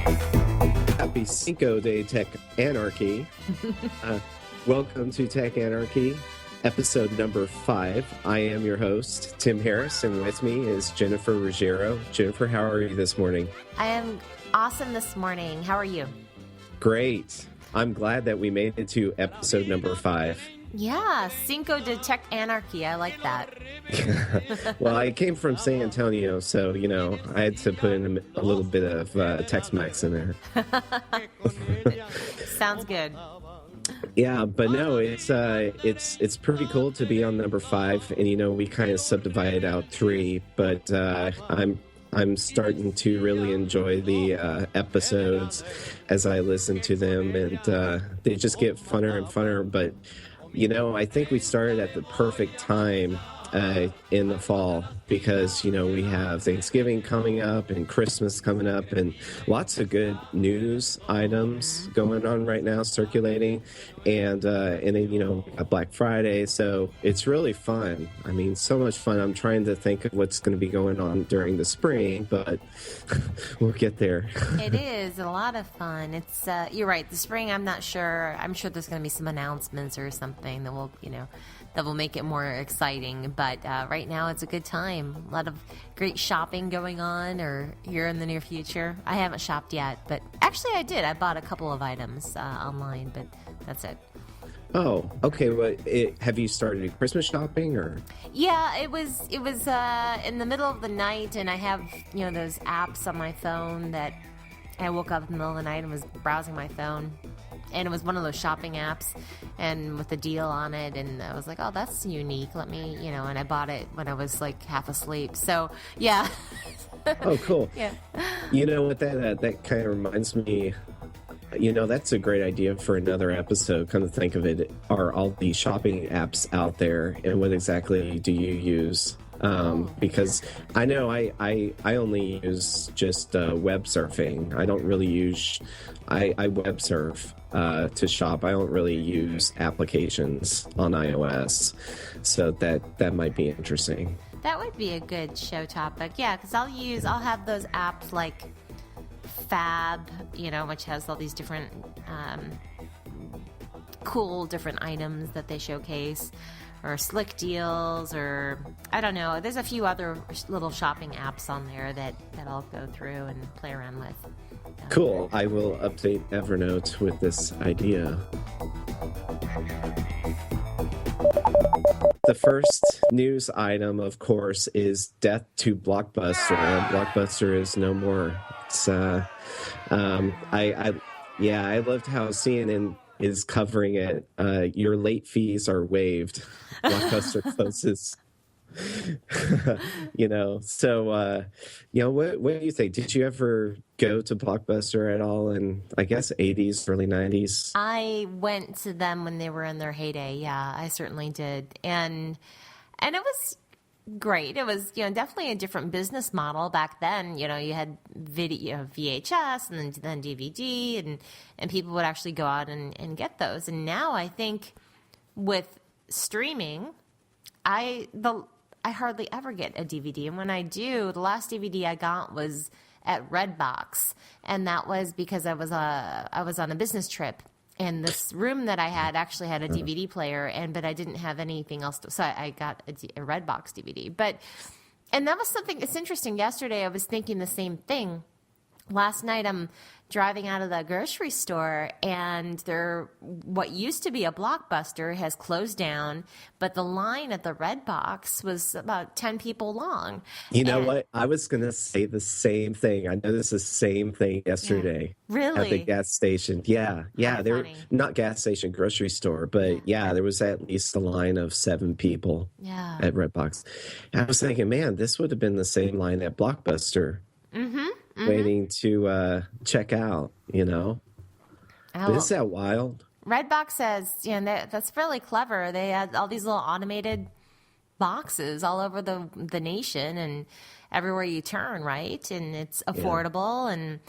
Happy Cinco de Tech Anarchy. Welcome to Tech Anarchy, episode number 5. I am your host, Tim Harris, and with me is Jennifer Ruggiero. Jennifer, how are you this morning? I am awesome this morning. How are you? Great. I'm glad that we made it to episode number 5. Yeah, Cinco de Tech Anarchy. I like that. Well, I came from San Antonio, so, I had to put in a little bit of Tex-Mex in there. Sounds good. Yeah, but no, it's pretty cool to be on number 5, and we kind of subdivided out 3, but I'm starting to really enjoy the episodes as I listen to them, and they just get funner and funner. But I think we started at the perfect time in the fall because we have Thanksgiving coming up and Christmas coming up and lots of good news items going on right now circulating, and then Black Friday, so it's really fun. I mean, so much fun. I'm trying to think of what's going to be going on during the spring, but we'll get there. It is a lot of fun. It's you're right, the spring, I'm not sure. I'm sure there's going to be some announcements or something that will that will make it more exciting. But right now, it's a good time. A lot of great shopping going on or here in the near future. I haven't shopped yet, but actually I did. I bought a couple of items online, but that's it. Oh, okay. Well, have you started Christmas shopping or? Yeah, it was in the middle of the night, and I have those apps on my phone that I woke up in the middle of the night and was browsing my phone. And it was one of those shopping apps and with a deal on it. And I was like, oh, that's unique. Let me, and I bought it when I was like half asleep. So, yeah. Oh, cool. Yeah. You know what, that kind of reminds me, that's a great idea for another episode. Come to think of it, are all the shopping apps out there and what exactly do you use? Because I know I only use just web surfing. I don't really use, I web surf to shop. I don't really use applications on iOS, so that might be interesting. That would be a good show topic, yeah, because I'll have those apps like Fab, which has all these different cool different items that they showcase, or Slick Deals, or I don't know. There's a few other little shopping apps on there that I'll go through and play around with. Cool. I will update Evernote with this idea. The first news item, of course, is death to Blockbuster. Blockbuster is no more. It's I loved how CNN is covering it. Your late fees are waived. Blockbuster closes. What do you think? Did you ever go to Blockbuster at all in, I guess, 80s, early 90s? I went to them when they were in their heyday. Yeah, I certainly did. And it was great. It was, definitely a different business model back then. You had video, VHS and then DVD, and people would actually go out and get those. And now I think with streaming, I hardly ever get a DVD. And when I do, the last DVD I got was at Redbox. And that was because I was on a business trip. And this room that I had actually had a DVD player, but I didn't have anything else. So I got a Redbox DVD. And that was something, it's interesting. Yesterday I was thinking the same thing. Last night I'm driving out of the grocery store, and what used to be a Blockbuster has closed down, but the line at the Redbox was about 10 people long. You know what? I was going to say the same thing. I noticed the same thing yesterday. Yeah. Really? At the gas station. Yeah. They were not gas station, grocery store, but there was at least a line of 7 people at Redbox. And I was thinking, man, this would have been the same line at Blockbuster. Waiting to check out, But is that wild? Redbox says, that's really clever. They had all these little automated boxes all over the nation and everywhere you turn, right? And it's affordable, and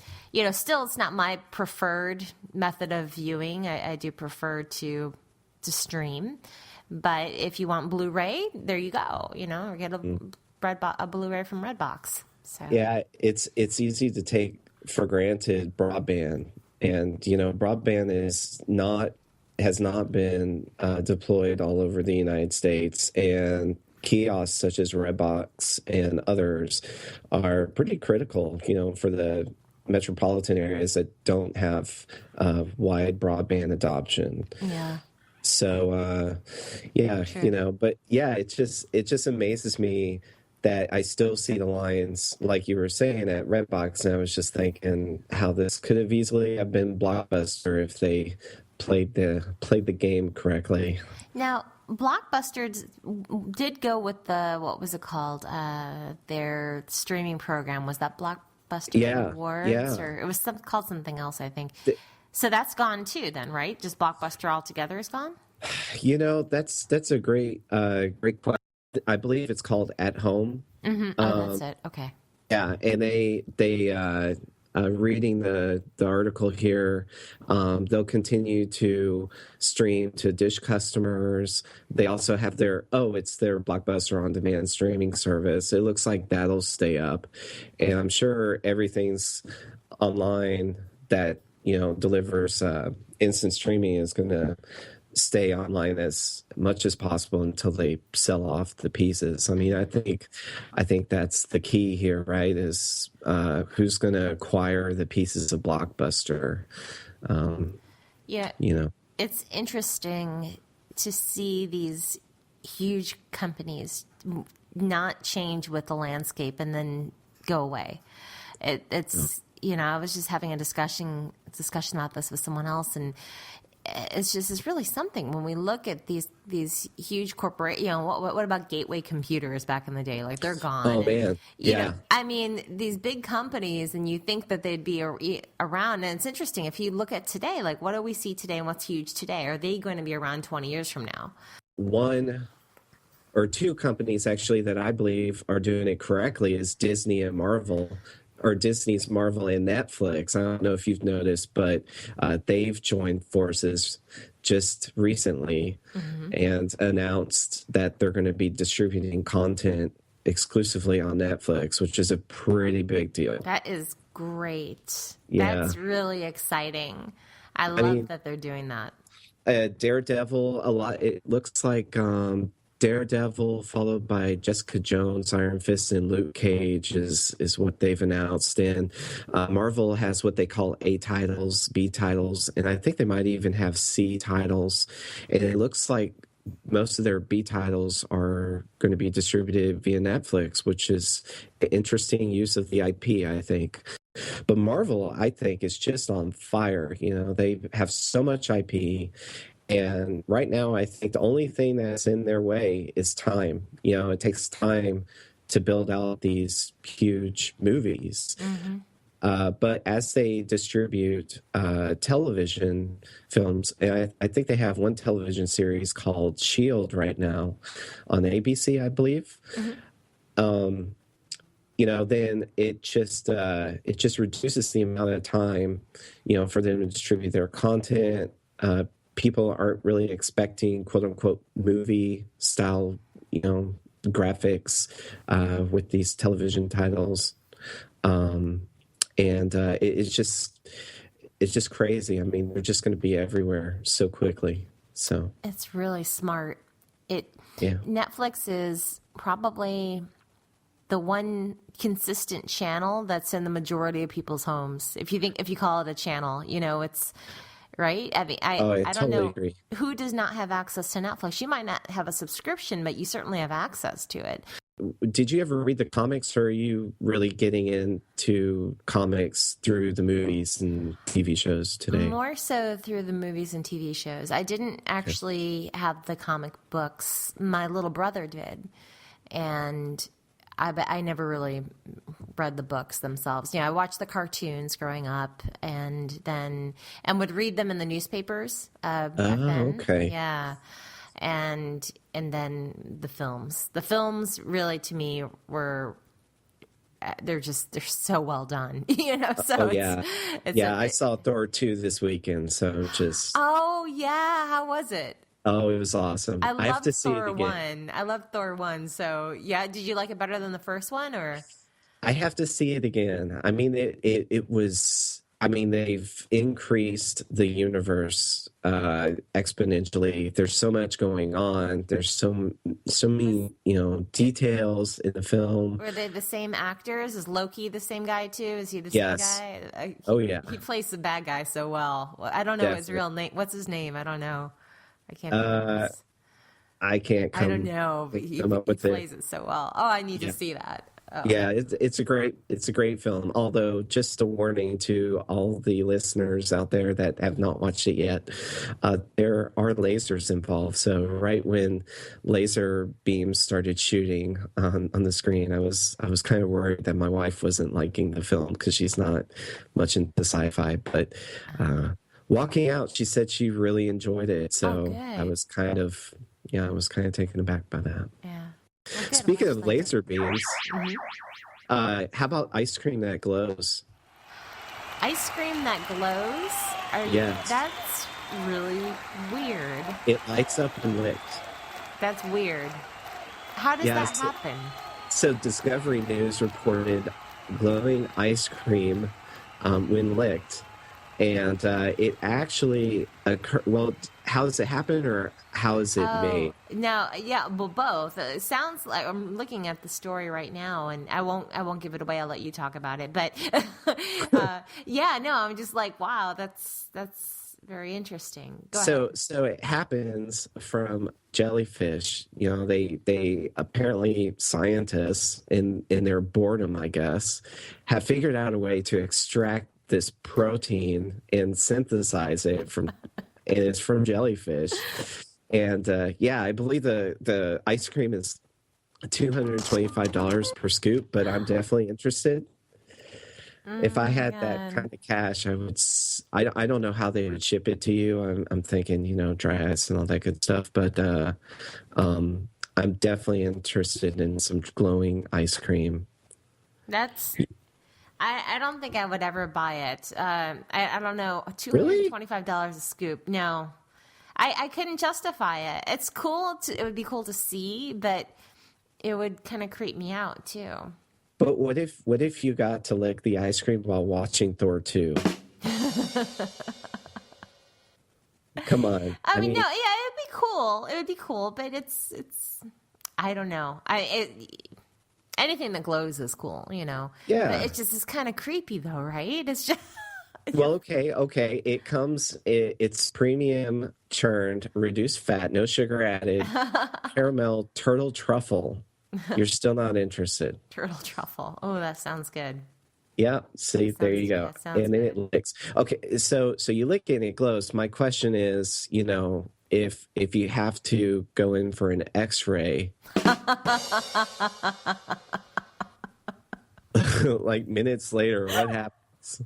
still it's not my preferred method of viewing. I do prefer to stream, but if you want Blu-ray, there you go. Or get a Blu-ray from Redbox. So. Yeah, it's easy to take for granted broadband, and broadband has not been deployed all over the United States, and kiosks such as Redbox and others are pretty critical, for the metropolitan areas that don't have wide broadband adoption. Yeah. So yeah, True. but yeah, it just amazes me that I still see the Lions, like you were saying, at Redbox, and I was just thinking how this could have easily have been Blockbuster if they played the game correctly. Now, Blockbuster did go with the, what was it called? Their streaming program. Was that Blockbuster Yeah, Rewards? yeah. Or it was called something else, I think. Th- So that's gone too, then, right? Just Blockbuster altogether is gone? that's a great question. I believe it's called At Home. Mm-hmm. Oh, that's Um, it. Okay. Yeah, and reading the article here, they'll continue to stream to Dish customers. They also have it's their Blockbuster on demand streaming service. It looks like that'll stay up, and I'm sure everything's online that delivers instant streaming is going to stay online as much as possible until they sell off the pieces. I mean, I think that's the key here, right? Is who's going to acquire the pieces of Blockbuster? Um, Yeah. you know, It's interesting to see these huge companies not change with the landscape and then go away. It's I was just having a discussion about this with someone else, and it's really something when we look at these huge corporate. What about Gateway Computers back in the day? Like, they're gone. oh And, man, yeah. I mean, these big companies, and you think that they'd be around. And it's interesting if you look at today, like, what do we see today and what's huge today? Are they going to be around 20 years from now? One or two companies actually that I believe are doing it correctly is Disney and Marvel, or Disney's Marvel and Netflix. I don't know if you've noticed, but they've joined forces just recently and announced that they're going to be distributing content exclusively on Netflix, which is a pretty big deal. That is great. Yeah. That's really exciting. I I love mean, that they're doing that. Daredevil, a lot. It looks like Daredevil, followed by Jessica Jones, Iron Fist, and Luke Cage is what they've announced. And Marvel has what they call A titles, B titles, and I think they might even have C titles. And it looks like most of their B titles are going to be distributed via Netflix, which is an interesting use of the IP, I think. But Marvel, I think, is just on fire. They have so much IP. And right now, I think the only thing that's in their way is time. It takes time to build out these huge movies. But as they distribute television films, and I think they have one television series called Shield right now on ABC, I believe. Um, then it just reduces the amount of time, for them to distribute their content. People aren't really expecting "quote unquote" movie style, graphics with these television titles, and it's just crazy. I mean, they're just going to be everywhere so quickly. So It's really smart. It yeah. Netflix is probably the one consistent channel that's in the majority of people's homes. If you call it a channel, it's right. I mean, Oh, I I don't totally know agree. who does not have access to Netflix. You might not have a subscription, but you certainly have access to it. Did you ever read the comics, or are you really getting into comics through the movies and TV shows today? More so through the movies and TV shows. I didn't Okay. actually have the comic books. My little brother did, and I never really read the books themselves. I watched the cartoons growing up, and would read them in the newspapers back Oh, then. okay. Yeah, and then the films. The films really, to me, were they're so well done. So Oh it's yeah. it's Yeah, I a, saw Thor 2 this weekend, so just oh yeah, how was it? oh, it was awesome. I I have loved to see it Thor again. 1. I loved Thor 1. So, yeah, did you like it better than the first one, or? I have to see it again. I mean, it was. I mean, they've increased the universe exponentially. There's so much going on. There's so Was many details in the film. Were they the same actors? Is Loki the same guy too? Is he the same Yes. guy? Oh yeah. He plays the bad guy so well. I don't know his Definitely. real name. What's his name? I don't know. I can't think of Uh, his. I can't I don't know, but come up he with it. plays it so well. Oh, I need to Yeah. see that. Oh, Yeah, it's a great film. Although, just a warning to all the listeners out there that have not watched it yet, there are lasers involved. So right when laser beams started shooting on the screen, I was kind of worried that my wife wasn't liking the film because she's not much into sci-fi. But walking out, she said she really enjoyed it. oh, So good. I was kind of taken aback by that. Yeah. Well, good. I'll Speaking watch of later. laser beams. Hmm. How about ice cream that glows? Ice cream that glows. Yes, That's really weird. it lights up and licks. That's weird. How does that Yes. happen? So Discovery News reported glowing ice cream when licked, and it actually occur. Well, how does it happen, or how is it Oh made? no, yeah, well, both. It sounds like I'm looking at the story right now, and I won't give it away. I'll let you talk about it. But yeah, no, I'm just like, wow, that's very interesting. Go ahead. So it happens from jellyfish. They apparently scientists in their boredom, I guess, have figured out a way to extract this protein and synthesize it and it's from jellyfish. And yeah, I believe the ice cream is $225 per scoop, but I'm definitely interested. If I My had that God. kind of cash, I don't know how they would ship it to you. I'm thinking, dry ice and all that good stuff, but I'm definitely interested in some glowing ice cream. That's I don't think I would ever buy it. I don't know. Really? $225 a scoop. No. I couldn't justify it. It would be cool to see, but it would kind of creep me out too. But what if you got to lick the ice cream while watching Thor 2? Come on. I I mean, no, mean, yeah, it would be cool. It would be cool, but it's I don't know. Anything that glows is cool. But yeah. it's kind of creepy though, right? It's just Well, okay. It's premium churned, reduced fat, no sugar added, caramel turtle truffle. You're still not interested. turtle truffle. Oh, that sounds good. Yeah, see, there you go. That sounds And then good. it licks. Okay, so you lick it and it glows. My question is, if you have to go in for an X-ray, like minutes later, what happens?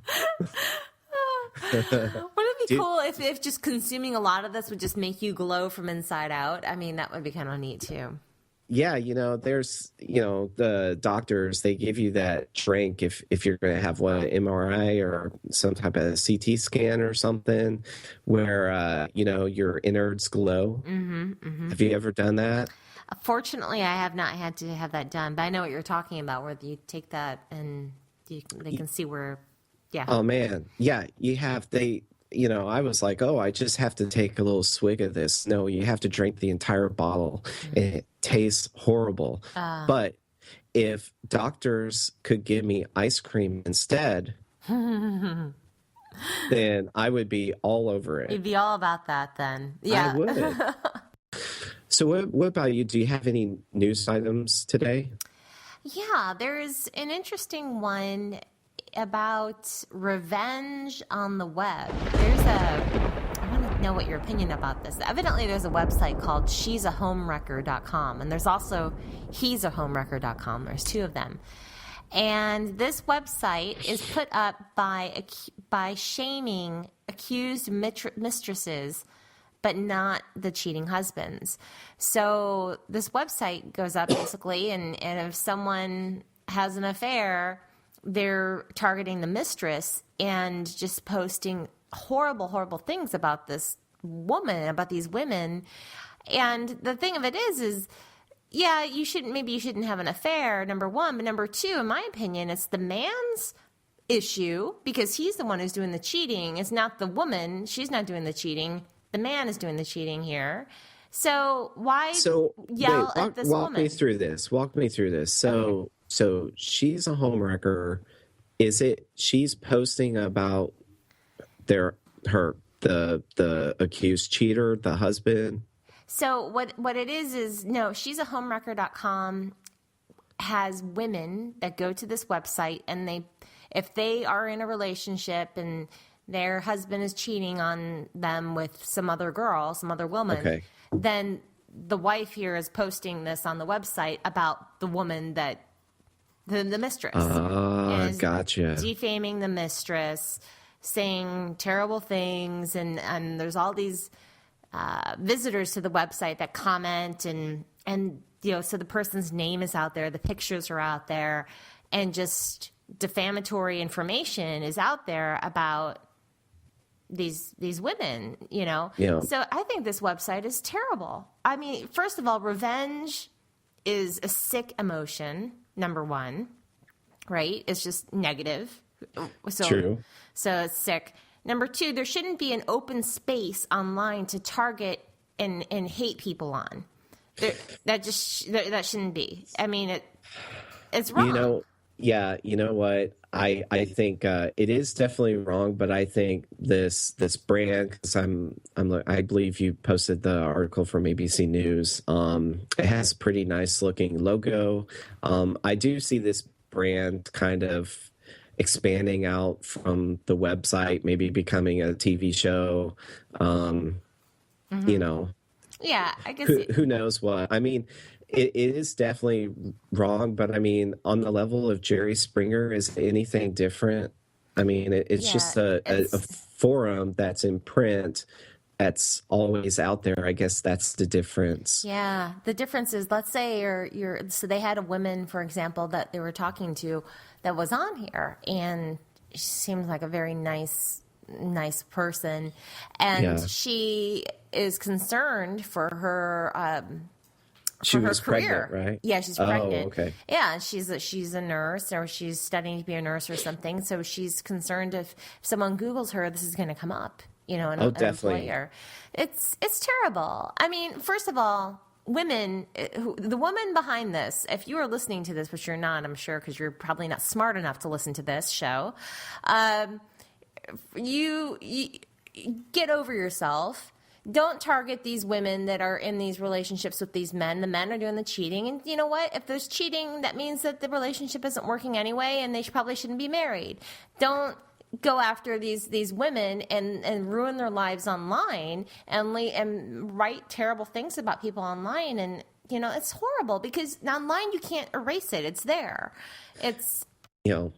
Wouldn't it be Dude, cool if just consuming a lot of this would just make you glow from inside out? I mean, that would be kind of neat too. yeah, there's, the doctors, they give you that drink if you're going to have an MRI or some type of CT scan or something where, your innards glow. Have you ever done that? Fortunately, I have not had to have that done, but I know what you're talking about, where you take that and they can see where, yeah. Oh man, yeah, I was like, oh, I just have to take a little swig of this. No, you have to drink the entire bottle, and it tastes horrible. Uh, But if doctors could give me ice cream instead, then I would be all over it. You'd be all about that then. I Yeah. would. So what about you? Do you have any news items today? Yeah, there's an interesting one about revenge on the web. I want to know what your opinion about this. Evidently, there's a website called she'sahomewrecker.com, and there's also he'sahomewrecker.com. There's two of them. And this website is put up by shaming accused mistresses, but not the cheating husbands. So this website goes up basically, and if someone has an affair, they're targeting the mistress and just posting horrible, horrible things about this woman, about these women. And the thing of it is yeah, maybe you shouldn't have an affair, number one. But number two, in my opinion, it's the man's issue because he's the one who's doing the cheating. It's not the woman. She's not doing the cheating. The man is doing the cheating here. So why So yell wait, at this walk woman? me through this. Walk me through this. Okay. So she's a homewrecker. Is it she's posting about their her the accused cheater, the husband? So what it is no, she's a homewrecker.com has women that go to this website and if they are in a relationship and their husband is cheating on them with some other girl, some other woman, Okay. then the wife here is posting this on the website about the woman that the mistress Ah, is gotcha. defaming the mistress, saying terrible things, and there's all these visitors to the website that comment and so the person's name is out there, the pictures are out there, and just defamatory information is out there about these women, Yeah. So I think this website is terrible. I mean, first of all, revenge is a sick emotion, number one, right? It's just negative. True. So it's sick. Number two, there shouldn't be an open space online to target and hate people on. That shouldn't be. I mean, it's wrong. You know what? I think it is definitely wrong, but I think this brand, because I believe you posted the article from ABC News. It has a pretty nice looking logo. I do see this brand kind of expanding out from the website, maybe becoming a TV show. You know, Yeah, I guess. who knows what? I mean, it is definitely wrong, but I mean, on the level of Jerry Springer, is anything different? I mean, it's Yeah, just a it's forum that's in print that's always out there. I guess that's the difference. Yeah, the difference is, let's say so they had a woman, for example, that they were talking to that was on here, and she seems like a very nice person, and Yeah. she is concerned for her She for her was career. pregnant, right? Yeah, she's Oh, pregnant. okay. Yeah, she's a nurse, or she's studying to be a nurse or something. So she's concerned if someone Googles her, this is going to come up. Oh, An definitely. employer. It's terrible. I mean, first of all, women, the woman behind this, if you are listening to this, which you're not, I'm sure, because you're probably not smart enough to listen to this show, you get over yourself. Don't target these women that are in these relationships with these men. The men are doing the cheating. And you know what? If there's cheating, that means that the relationship isn't working anyway, and they probably shouldn't be married. Don't go after these women and ruin their lives online and write terrible things about people online. And, it's horrible because online you can't erase it. It's there. It's, You know,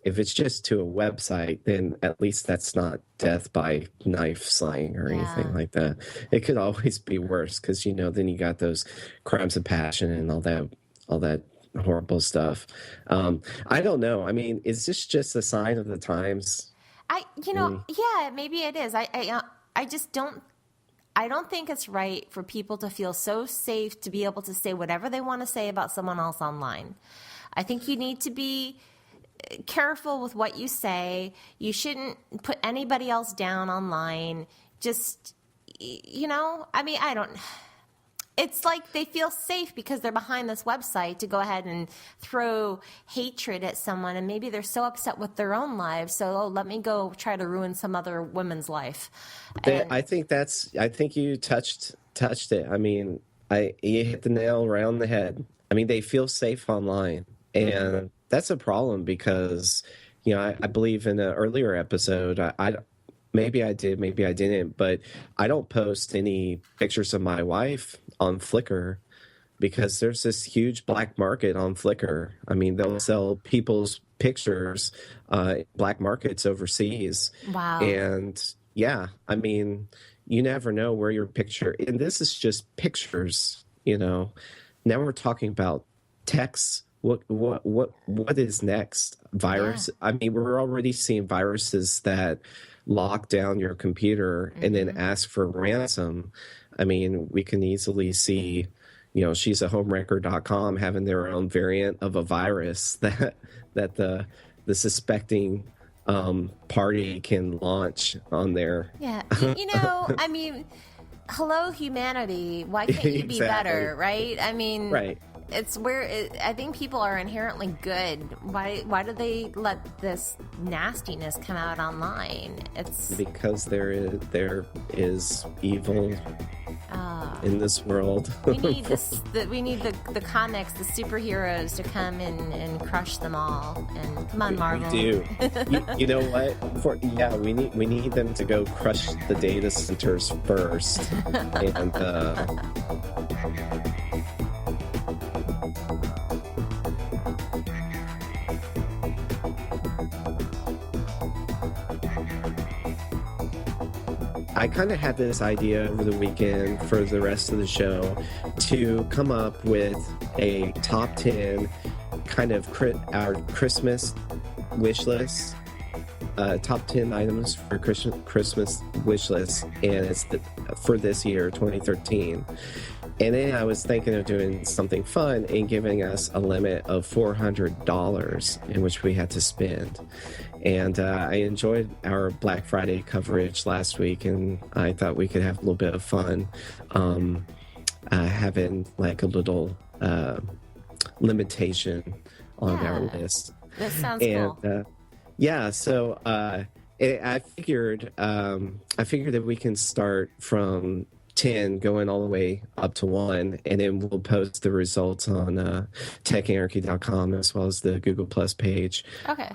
if it's just to a website, then at least that's not death by knife slaying or anything yeah. like that. It could always be worse because then you got those crimes of passion and all that horrible stuff. I don't know. I mean, is this just a sign of the times? Really? Yeah, maybe it is. I just don't. I don't think it's right for people to feel so safe to be able to say whatever they want to say about someone else online. I think you need to be careful with what you say. You shouldn't put anybody else down online. Just, I mean, I don't. It's like they feel safe because they're behind this website to go ahead and throw hatred at someone, and maybe they're so upset with their own lives, so let me go try to ruin some other woman's life. And I think you touched it. I mean, you hit the nail right on the head. I mean, they feel safe online, and that's a problem because, I believe in an earlier episode, I maybe I did, maybe I didn't, but I don't post any pictures of my wife on Flickr because there's this huge black market on Flickr. I mean, they'll sell people's pictures, black markets overseas. wow. And yeah, I mean, you never know where your picture, and this is just pictures, Now we're talking about texts. What is next? Virus? Yeah. I mean, we're already seeing viruses that lock down your computer and then ask for ransom. I mean, we can easily see, she's a homewrecker.com having their own variant of a virus that the suspecting party can launch on there. Yeah. I mean, hello, humanity. Why can't you be Exactly. better, right? I mean, Right. it's where I think people are inherently good. Why do they let this nastiness come out online? It's Because there is evil in this world. we need the comics, the superheroes to come in and crush them all. And come on, Marvel. We do. You know what? We need them to go crush the data centers first, and I kind of had this idea over the weekend for the rest of the show to come up with a top 10 kind of our Christmas wish list, top 10 items for Christmas wish list, and it's for this year, 2013. And then I was thinking of doing something fun and giving us a limit of $400 in which we had to spend. And I enjoyed our Black Friday coverage last week, and I thought we could have a little bit of fun having like a little limitation on our list. That sounds cool. Yeah, so I figured that we can start from 10 going all the way up to 1, and then we'll post the results on techanarchy.com as well as the Google Plus page. Okay.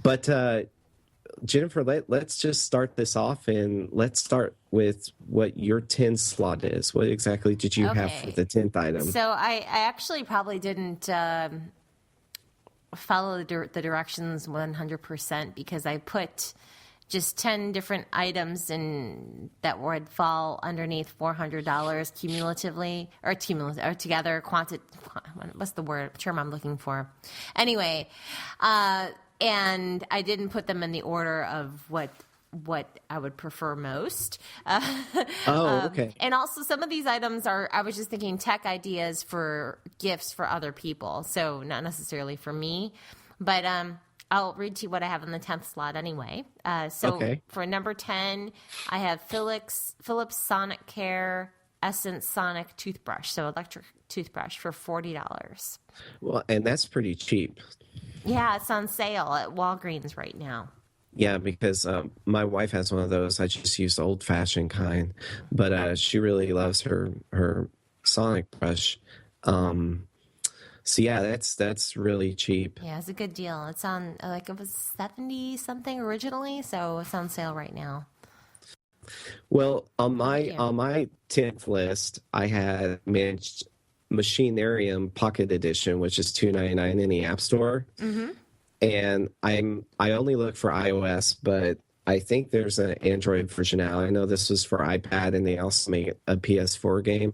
But Jennifer, let's just start this off, and let's start with what your 10 slot is. What exactly did you have for the 10th item? So I actually probably didn't follow the directions 100% because I put just 10 different items in that would fall underneath $400 cumulatively or together. What's the term I'm looking for? Anyway, and I didn't put them in the order of what I would prefer most. Okay. And also some of these items I was just thinking tech ideas for gifts for other people. So not necessarily for me, but I'll read to you what I have in the 10th slot anyway. For number 10, I have Philips Sonic Care Essence Sonic toothbrush. So electric toothbrush for $40. Well, and that's pretty cheap. Yeah, it's on sale at Walgreens right now. Yeah, because my wife has one of those. I just use the old-fashioned kind, but she really loves her Sonic brush. So yeah, that's really cheap. Yeah, it's a good deal. It's on it was 70 something originally, so it's on sale right now. Well, on my 10th list, I had managed Machinarium Pocket Edition, which is $2.99 in the App Store. Mm-hmm. And I only look for iOS, but I think there's an Android version now. I know this was for iPad, and they also made a PS4 game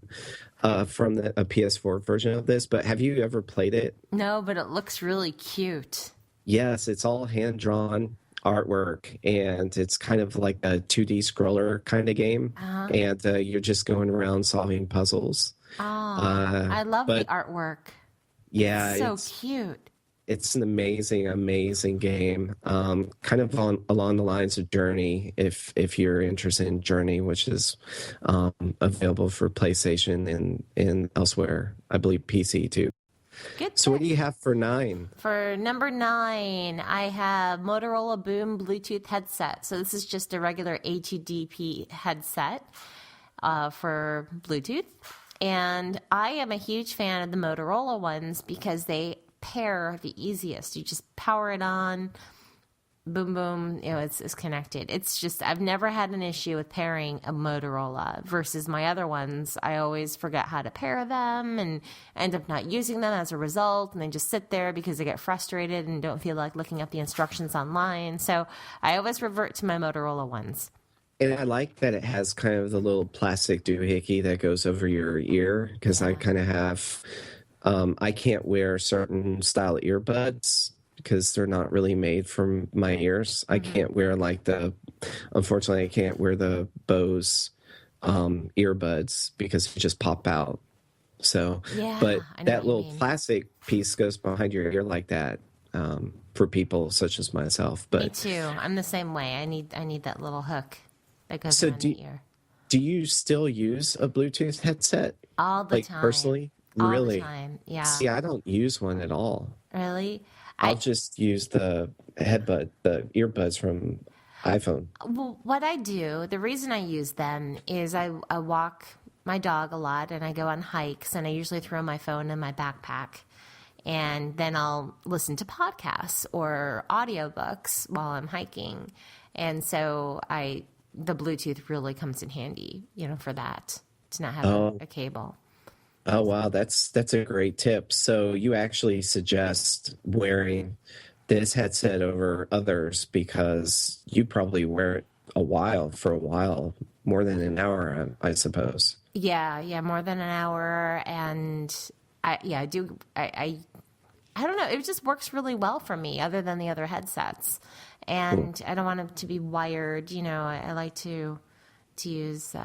from a PS4 version of this. But have you ever played it? No, but it looks really cute. Yes, it's all hand-drawn artwork, and it's kind of like a 2D scroller kind of game. Uh-huh. And you're just going around solving puzzles. Oh, I love the artwork. Yeah, it's so cute. It's an amazing, amazing game. Kind of along the lines of Journey, if you're interested in Journey, which is available for PlayStation and elsewhere. I believe PC too. Good. So what do you have for 9? For number 9, I have Motorola Boom Bluetooth headset. So this is just a regular A2DP headset for Bluetooth. And I am a huge fan of the Motorola ones because they pair the easiest. You just power it on, boom, boom, it's connected. It's just, I've never had an issue with pairing a Motorola versus my other ones. I always forget how to pair them and end up not using them as a result, and they just sit there because I get frustrated and don't feel like looking up the instructions online. So I always revert to my Motorola ones. And I like that it has kind of the little plastic doohickey that goes over your ear, because I kind of have, I can't wear certain style earbuds because they're not really made for my ears. I can't wear unfortunately, I can't wear the Bose earbuds because they just pop out. So, Yeah, but I know what that you little mean. plastic piece goes behind your ear like that, for people such as myself. Me But too. I'm the same way. I need that little hook that goes so around the ear do you still use a Bluetooth headset, all the like time. personally? All the Really? time. Yeah. See, I don't use one at all. Really? I'll I just use the earbuds from iPhone. Well, what I do, the reason I use them is I walk my dog a lot and I go on hikes and I usually throw my phone in my backpack and then I'll listen to podcasts or audiobooks while I'm hiking. And so the Bluetooth really comes in handy, for that, to not have Oh, a cable. oh wow, that's a great tip. So you actually suggest wearing this headset over others because you probably wear it for a while, more than an hour, I suppose. Yeah, yeah, more than an hour. And I do, I don't know. It just works really well for me, other than the other headsets. Hmm. And I don't want them to be wired. I like to use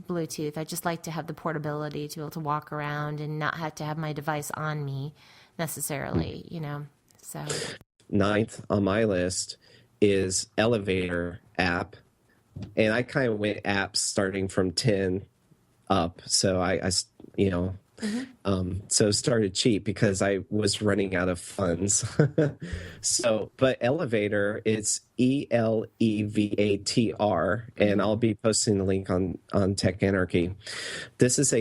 Bluetooth. I just like to have the portability to be able to walk around and not have to have my device on me necessarily. So Ninth on my list is Elevator app, and I kind of went apps starting from 10 up. So you know, hmm so started cheap because I was running out of funds. So, but Elevator, it's Elevatr, and hmm I'll be posting the link on Tech Anarchy. This is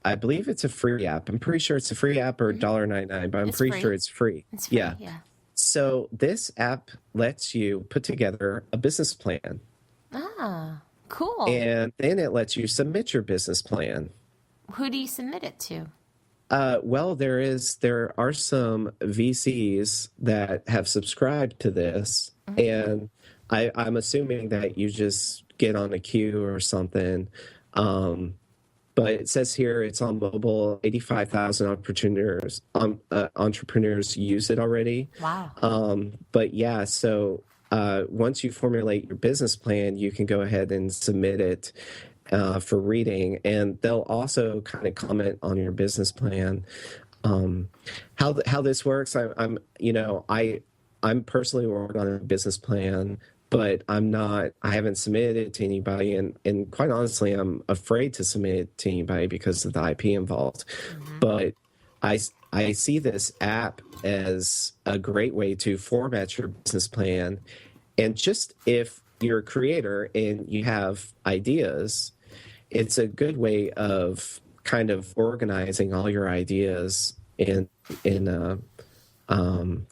I believe it's a free app. I'm pretty sure it's a free app or hmm $1.99, but I'm it's pretty sure free. it's free. It's Yeah. free. Yeah. So this app lets you put together a business plan, Ah, cool. and then it lets you submit your business plan. Who do you submit it to? Well, there are some VCs that have subscribed to this, hmm and I'm assuming that you just get on a queue or something. Um, but it says here it's on mobile. 85,000 entrepreneurs use it already. Wow. But yeah, so once you formulate your business plan, you can go ahead and submit it for reading, and they'll also kind of comment on your business plan. Um, how this works, I'm personally working on a business plan, but I haven't submitted it to anybody, and quite honestly, I'm afraid to submit it to anybody because of the IP involved. hmm But I I see this app as a great way to format your business plan, and just if you're a creator and you have ideas, it's a good way of kind of organizing all your ideas in a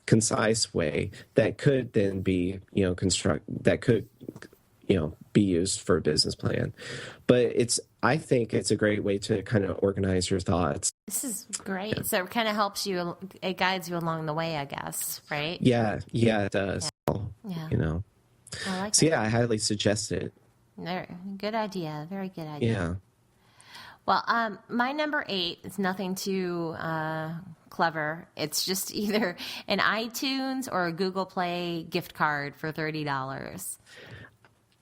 concise way that could then be that could be used for a business plan. But I think it's a great way to kind of organize your thoughts. This is great. So it kind of helps you, it guides you along the way, I guess, right? Yeah, it Yeah. does. Yeah. you know I like so it. yeah, I highly suggest it. Good idea. Very good idea. Yeah. Well, my number 8 is nothing too clever. It's just either an iTunes or a Google Play gift card for $30.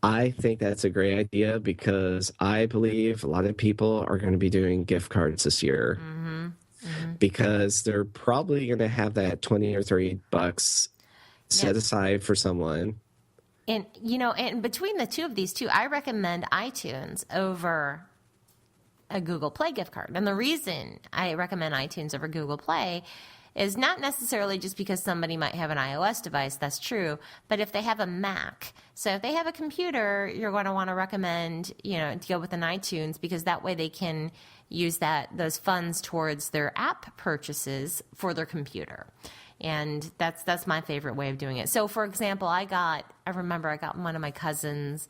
I think that's a great idea because I believe a lot of people are going to be doing gift cards this year Mm-hmm. Mm-hmm. because they're probably going to have that 20 or $30 Yeah. set aside for someone. And between the two of these two, I recommend iTunes over a Google Play gift card. And the reason I recommend iTunes over Google Play is not necessarily just because somebody might have an iOS device, that's true, but if they have a Mac. So if they have a computer, you're going to want to recommend, to go with an iTunes because that way they can use those funds towards their app purchases for their computer. And that's my favorite way of doing it. So for example, I remember I got one of my cousins,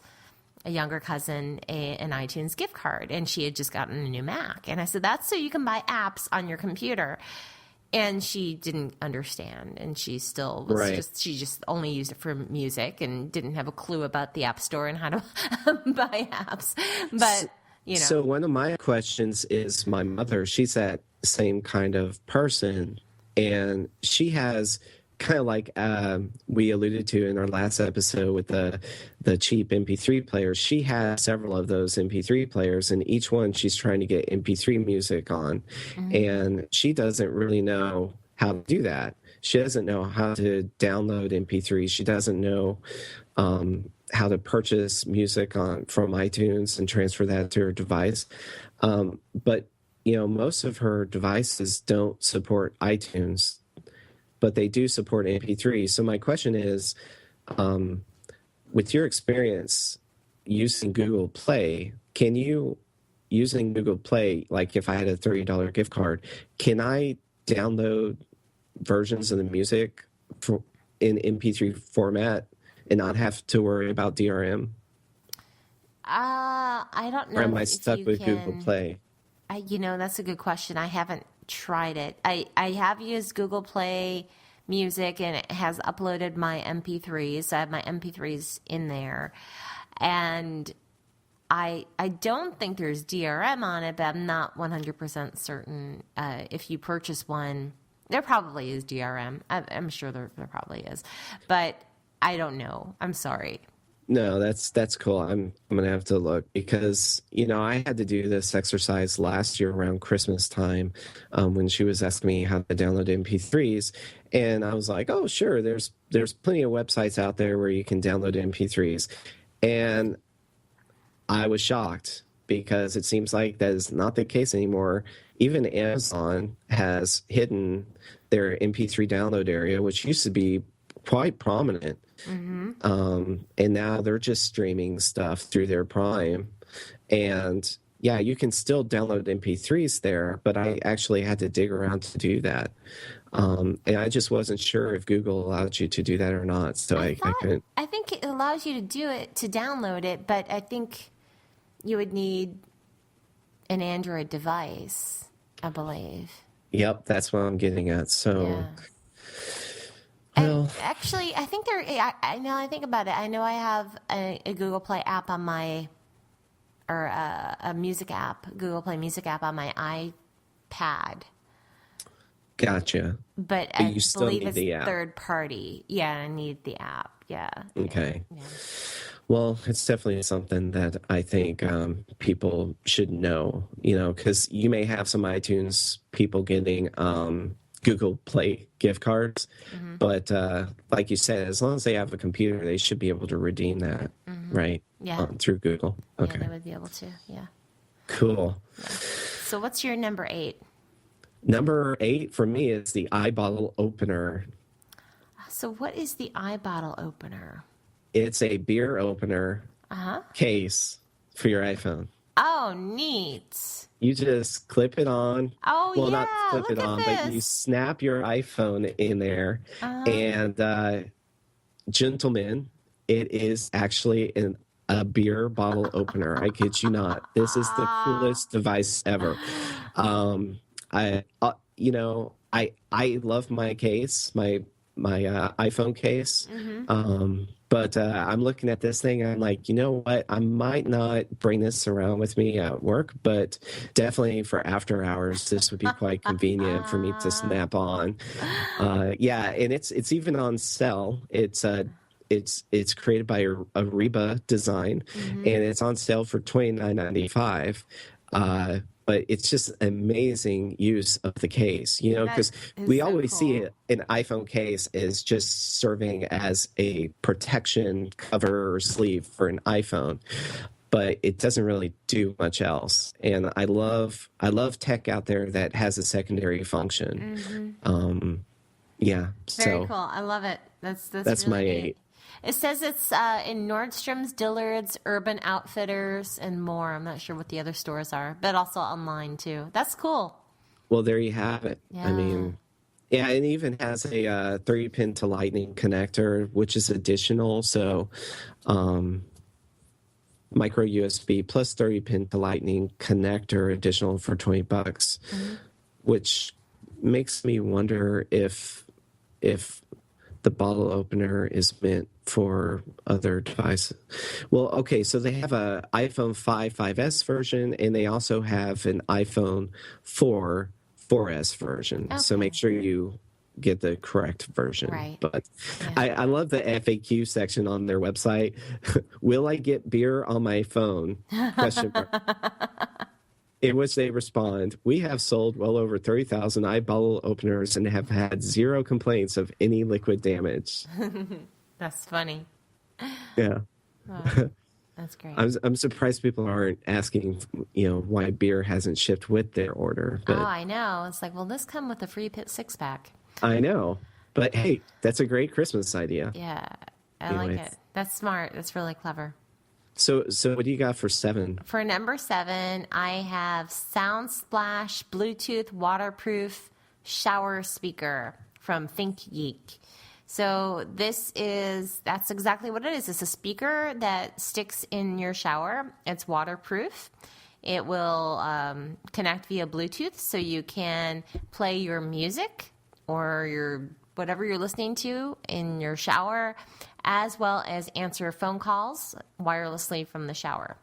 a younger cousin, an iTunes gift card, and she had just gotten a new Mac. And I said, that's so you can buy apps on your computer. And she didn't understand, and she still was Right. she just only used it for music and didn't have a clue about the App Store and how to buy apps. But, So one of my questions is my mother. She's that same kind of person, and she has kind of like we alluded to in our last episode with the cheap MP3 players. She has several of those MP3 players, and each one she's trying to get MP3 music on, and she doesn't really know how to do that. She doesn't know how to download MP3s. She doesn't know how to purchase music from iTunes and transfer that to her device. But most of her devices don't support iTunes, but they do support MP3. So my question is, with your experience using Google Play, using Google Play, like if I had a $30 gift card, can I download versions of the music in MP3 format and not have to worry about DRM? I don't know. Or am I stuck with Google Play? That's a good question. I haven't tried it. I have used Google Play Music, and it has uploaded my MP3s. I have my MP3s in there. And I don't think there's DRM on it, but I'm not 100% certain. If you purchase one, there probably is DRM. I'm sure there probably is. But I don't know. I'm sorry. No, that's cool. I'm gonna have to look because I had to do this exercise last year around Christmas time, when she was asking me how to download MP3s, and I was like, oh sure, there's plenty of websites out there where you can download MP3s, and I was shocked because it seems like that is not the case anymore. Even Amazon has hidden their MP3 download area, which used to be quite prominent. And now they're just streaming stuff through their Prime. And yeah, you can still download MP3s there, but I actually had to dig around to do that. And I just wasn't sure if Google allowed you to do that or not. So I couldn't. I think it allows you to do it, to download it, but I think you would need an Android device, I believe. Yep, that's what I'm getting at. So. Yeah. Well, actually, I think I think about it. I know I have a Google Play app on my, or a music app, Google Play Music app on my iPad. Gotcha. But you I still believe need it's the app. third party. Yeah, I need the app. Yeah. Okay. Yeah. Well, it's definitely something that I think people should know, because you may have some iTunes people getting Google Play gift cards, but like you said, as long as they have a computer, they should be able to redeem that, right? Yeah. Through Google. Okay. Yeah, they would be able to. Yeah. Cool. Yeah. So what's your number 8? Number 8 for me is the iBottle opener. So what is the iBottle opener? It's a beer opener case for your iPhone. Oh, neat. You just clip it on. Oh, well, yeah. not clip it on, but you snap your iPhone in there. And gentlemen, it is actually a beer bottle opener. I kid you not. This is the coolest device ever. I love my case, my iPhone case. But I'm looking at this thing and I'm like, you know what? I might not bring this around with me at work, but definitely for after hours, this would be quite convenient for me to snap on. Yeah, and it's even on sale. It's created by a Reba Design, and it's on sale for $29.95. But it's just amazing use of the case, because we always see an iPhone case as just serving as a protection cover or sleeve for an iPhone, but it doesn't really do much else. And I love tech out there that has a secondary function. Yeah, Very cool. I love it. That's really my neat. 8. It says it's in Nordstrom's, Dillard's, Urban Outfitters, and more. I'm not sure what the other stores are, but also online too. That's cool. Well, there you have it. Yeah. I mean, yeah, it even has a 3-pin to Lightning connector, which is additional. So, micro USB plus 30-pin to Lightning connector additional for $20, which makes me wonder if the bottle opener is meant for other devices. Well, okay, so they have a iPhone 5S version, and they also have an iPhone 4S version. Okay. So make sure you get the correct version. Right. But Yeah. I love the FAQ section on their website. Will I get beer on my phone? Question mark. In which they respond, we have sold well over 30,000 eyeball openers and have had zero complaints of any liquid damage. That's funny. Yeah. Oh, that's great. I'm surprised people aren't asking, why beer hasn't shipped with their order. Oh, But I know. It's like, will this come with a free six-pack? I know. But hey, that's a great Christmas idea. Yeah, I like Anyway, it. That's smart. That's really clever. so what do you got for 7? For number 7, I have Sound Splash Bluetooth waterproof shower speaker from ThinkGeek. So that's exactly what it is. It's a speaker that sticks in your shower. It's waterproof. It will connect via Bluetooth, so you can play your music or your whatever you're listening to in your shower, as well as answer phone calls wirelessly from the shower.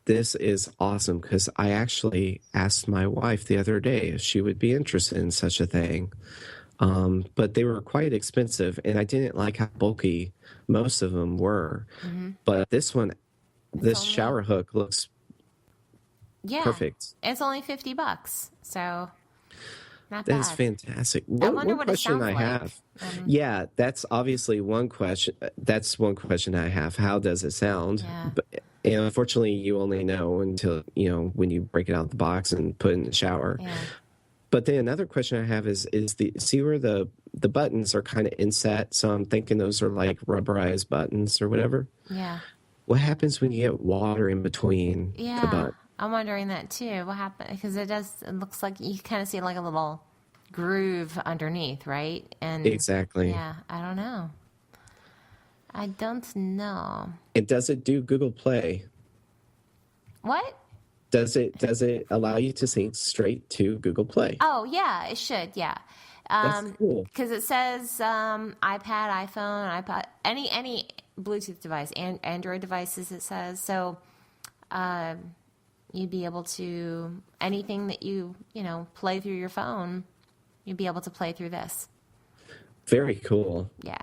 This is awesome because I actually asked my wife the other day if she would be interested in such a thing. But they were quite expensive, and I didn't like how bulky most of them were. But this shower hook looks perfect. It's only $50, so not That's bad. fantastic. I wonder One what it question sounds I like. have. Yeah, that's obviously one question. That's one question I have. How does it sound? Yeah. And unfortunately, you only know until, when you break it out of the box and put it in the shower. Yeah. But then another question I have is see where the buttons are kind of inset. So I'm thinking those are like rubberized buttons or whatever. Yeah. What happens when you get water in between the Yeah. button? I'm wondering that too. What happened? Because it looks like you kind of see like a little groove underneath, right? And Exactly. yeah, I don't know. I don't know. And does it do Google Play? What? Does it allow you to sync straight to Google Play? Oh, yeah, it should. Yeah. That's cool. Because it says iPad, iPhone, iPod, any Bluetooth device, and Android devices, it says. So you'd be able to, anything that you play through your phone, you'd be able to play through this. Very cool. Yeah.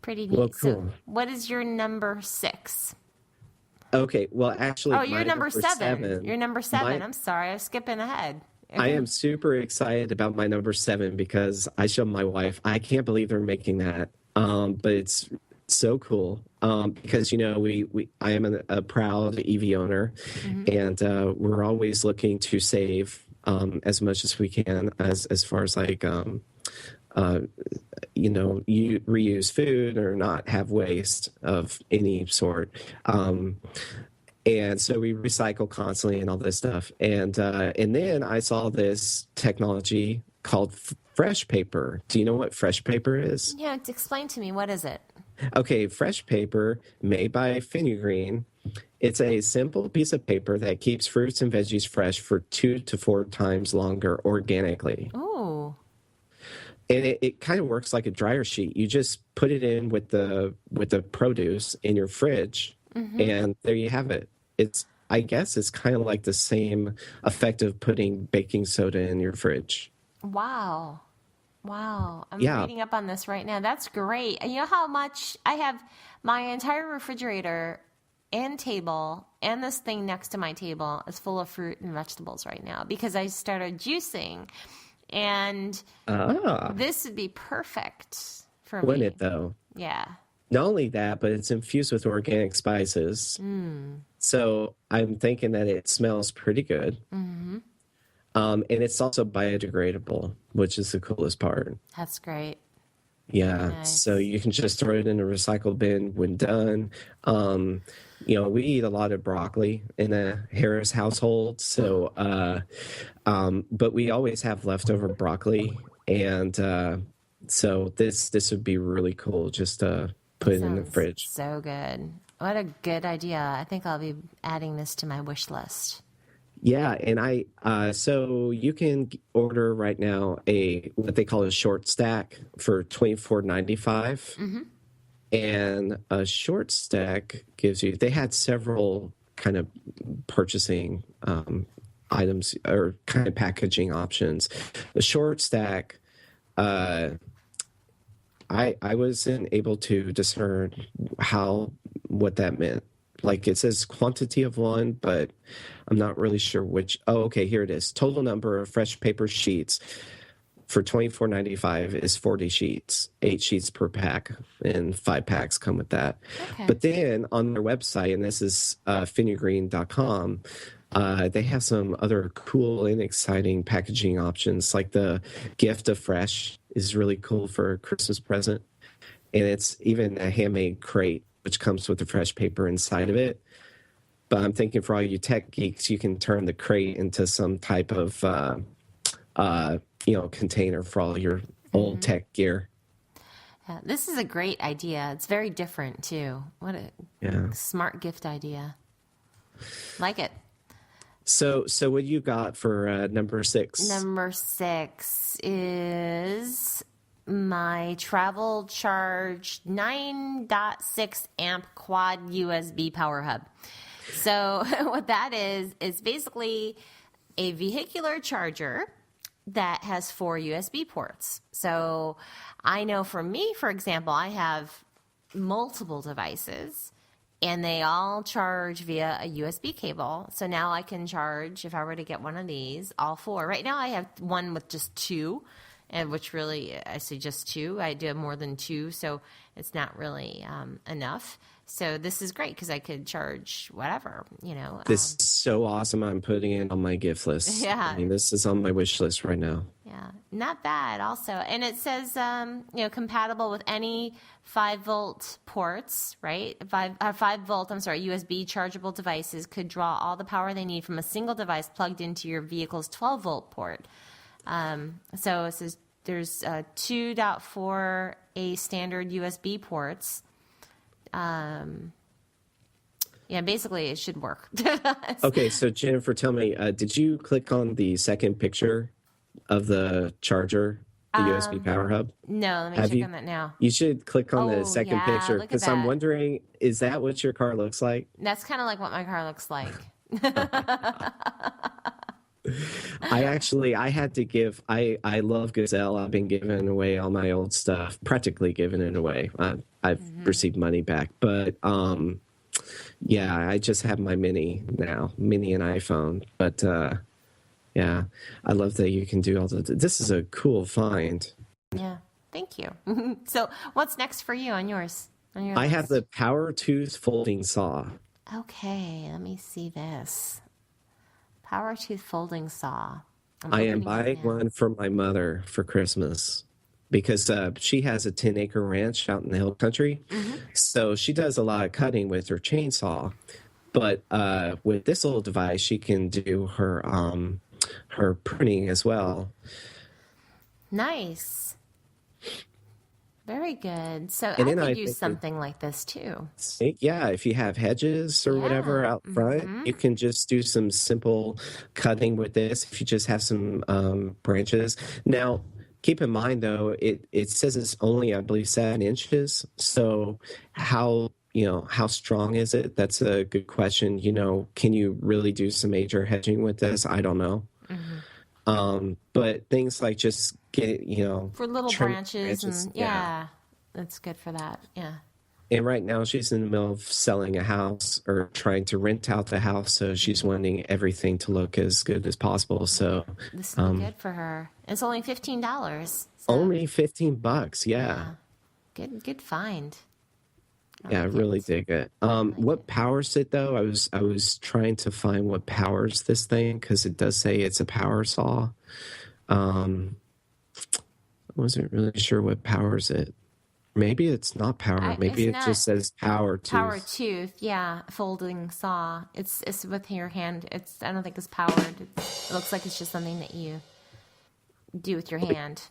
Pretty neat. Well, cool. So what is your number 6? Okay, well, actually, Oh, you're my number 7. You're number 7. my- I'm sorry. I was skipping ahead. I am super excited about my number 7 because I showed my wife. I can't believe they're making that, but it's so cool because I am a proud EV owner, and we're always looking to save as much as we can as far as like you reuse food or not have waste of any sort. And so we recycle constantly and all this stuff. And then I saw this technology called fresh paper. Do you know what fresh paper is? Yeah, explain to me. What is it? Okay, fresh paper made by Green. It's a simple piece of paper that keeps fruits and veggies fresh for 2 to 4 times longer organically. Ooh. And it kind of works like a dryer sheet. You just put it in with the produce in your fridge, and there you have it. I guess it's kind of like the same effect of putting baking soda in your fridge. Wow. I'm Yeah. reading up on this right now. That's great. And you know how much I have my entire refrigerator and table and this thing next to my table is full of fruit and vegetables right now because I started juicing. And this would be perfect for Wouldn't me. it though? Yeah. Not only that, but it's infused with organic spices. So I'm thinking that it smells pretty good. And it's also biodegradable, which is the coolest part. That's great. Yeah. Nice. So you can just throw it in a recycle bin when done. We eat a lot of broccoli in a Harris household. So, but we always have leftover broccoli. And so this would be really cool just to put it in the Sounds fridge. So good. What a good idea. I think I'll be adding this to my wish list. Yeah, and so you can order right now what they call a short stack for $24.95, and a short stack gives you. They had several kind of purchasing items or kind of packaging options. The short stack, uh, I wasn't able to discern what that meant. Like it says quantity of one, but I'm not really sure which. Oh, okay, here it is. Total number of fresh paper sheets for $24.95 is 40 sheets, 8 sheets per pack, and 5 packs come with that. Okay. But then on their website, and this is fingergreen.com, they have some other cool and exciting packaging options, like the gift of fresh is really cool for a Christmas present. And it's even a handmade crate, which comes with the fresh paper inside of it. But I'm thinking for all you tech geeks, you can turn the crate into some type of container for all your old tech gear. Yeah, this is a great idea. It's very different too. What a smart gift idea. Like it. So what you got for number 6? Number 6 is my Travel Charge 9.6 amp quad USB power hub. So what that is basically a vehicular charger that has 4 USB ports. So I know for me, for example, I have multiple devices and they all charge via a USB cable. So now I can charge, if I were to get one of these, all 4. Right now I have one with just 2, and which really, I say just 2. I do have more than 2, so it's not really enough. So this is great because I could charge whatever, This is so awesome. I'm putting it on my gift list. Yeah. I mean, this is on my wish list right now. Yeah, not bad also. And it says, compatible with any 5-volt ports, right? 5-volt, USB chargeable devices could draw all the power they need from a single device plugged into your vehicle's 12-volt port. So it says there's 2.4A standard USB ports. Basically it should work. Okay, so Jennifer, tell me, did you click on the second picture of the charger, the USB power hub? No, let me check on that now. You should click on the second picture look at because I'm that. wondering, is that what your car looks like? That's kind of like what my car looks like. I had to give, I love Gazelle. I've been giving away all my old stuff, practically giving it away. I've received money back, but I just have my Mini now, Mini and iPhone. But I love that you can do all this is a cool find. Yeah, thank you. So what's next for you on yours? I have the Power Tooth folding saw. Okay, let me see this. Power Tooth folding saw. I am buying one for my mother for Christmas because she has a 10-acre ranch out in the hill country. Mm-hmm. So she does a lot of cutting with her chainsaw. But with this little device, she can do her pruning as well. Nice. Very good. So I could use something like this too. Yeah, if you have hedges or whatever out front, you can just do some simple cutting with this. If you just have some branches. Now, keep in mind though, it says it's only, I believe, 7 inches. So how strong is it? That's a good question. Can you really do some major hedging with this? I don't know. Mm-hmm. But things like just get, for little branches and that's good for that. Yeah. And right now she's in the middle of selling a house or trying to rent out the house. So she's wanting everything to look as good as possible. So this will be good for her. It's only $15. So. Only $15. Yeah. Good find. I really dig it. What powers it though? I was trying to find what powers this thing because it does say it's a power saw. I wasn't really sure what powers it. Maybe it's not power. Maybe it just says power tooth. Power tooth, yeah. Folding saw. It's with your hand. I don't think it's powered. It looks like it's just something that you do with your hand.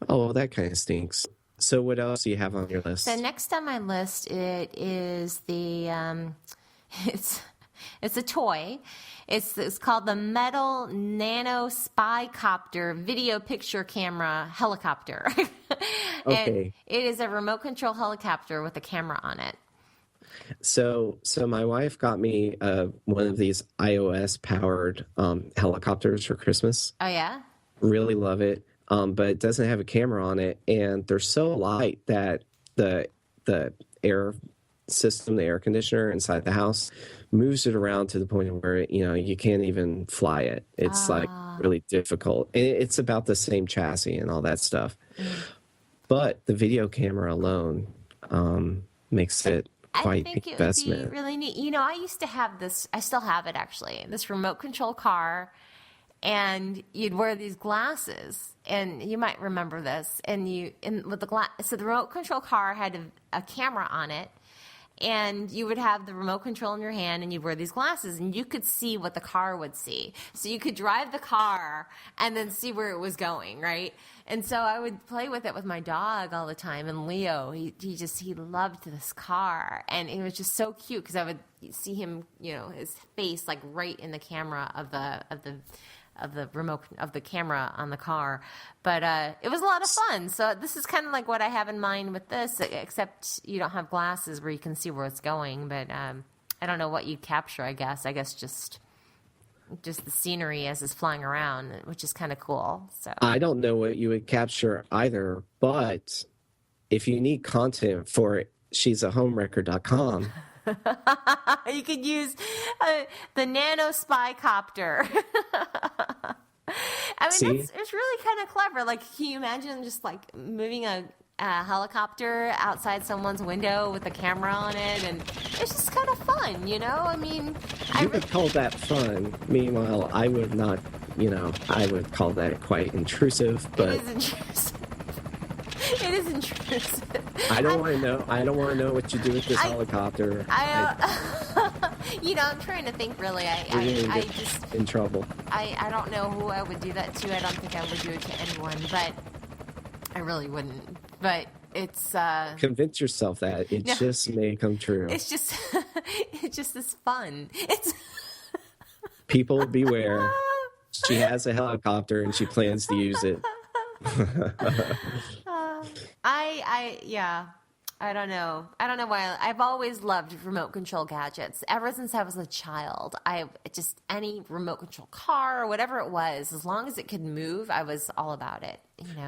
Oh, well, that kind of stinks. So what else do you have on your list? So next on my list, it is the it's a toy. It's called the Metal Nano Spy Copter Video Picture Camera Helicopter. Okay. And it is a remote control helicopter with a camera on it. So my wife got me one of these iOS powered helicopters for Christmas. Oh yeah. Really love it, but it doesn't have a camera on it, and they're so light that the the air system, the air conditioner inside the house, moves it around to the point where you can't even fly it. It's like Ah. really difficult. And it's about the same chassis and all that stuff, but the video camera alone makes it I quite the think it would be investment. really neat. I used to have this, I still have it actually, this remote control car, and you'd wear these glasses, and you might remember this, and with the glass, so the remote control car had a camera on it, and you would have the remote control in your hand, and you'd wear these glasses, and you could see what the car would see. So you could drive the car and then see where it was going, right? And so I would play with it with my dog all the time. And Leo, he loved this car, and it was just so cute because I would see him, his face like right in the camera of the remote of the camera on the car. But it was a lot of fun. So this is kind of like what I have in mind with this, except you don't have glasses where you can see where it's going. But I don't know what you capture. I guess just the scenery as it's flying around, which is kind of cool. So I don't know what you would capture either, but if you need content for she's a homewrecker.com. you could use the nano spy copter. I mean, it's really kind of clever. Like, can you imagine just like moving a helicopter outside someone's window with a camera on it? And it's just kind of fun, I mean, You would call that fun. Meanwhile, I would not, I would call that quite intrusive, but it is intrusive. It is intrusive. I don't want to know. I don't want to know what you do with this helicopter. I'm trying to think. Really, I just in trouble. I don't know who I would do that to. I don't think I would do it to anyone, but I really wouldn't. But it's convince yourself that it just may come true. It's just this fun. It's people beware. She has a helicopter and she plans to use it. I don't know. I don't know why. I've always loved remote control gadgets. Ever since I was a child, any remote control car or whatever it was, as long as it could move, I was all about it.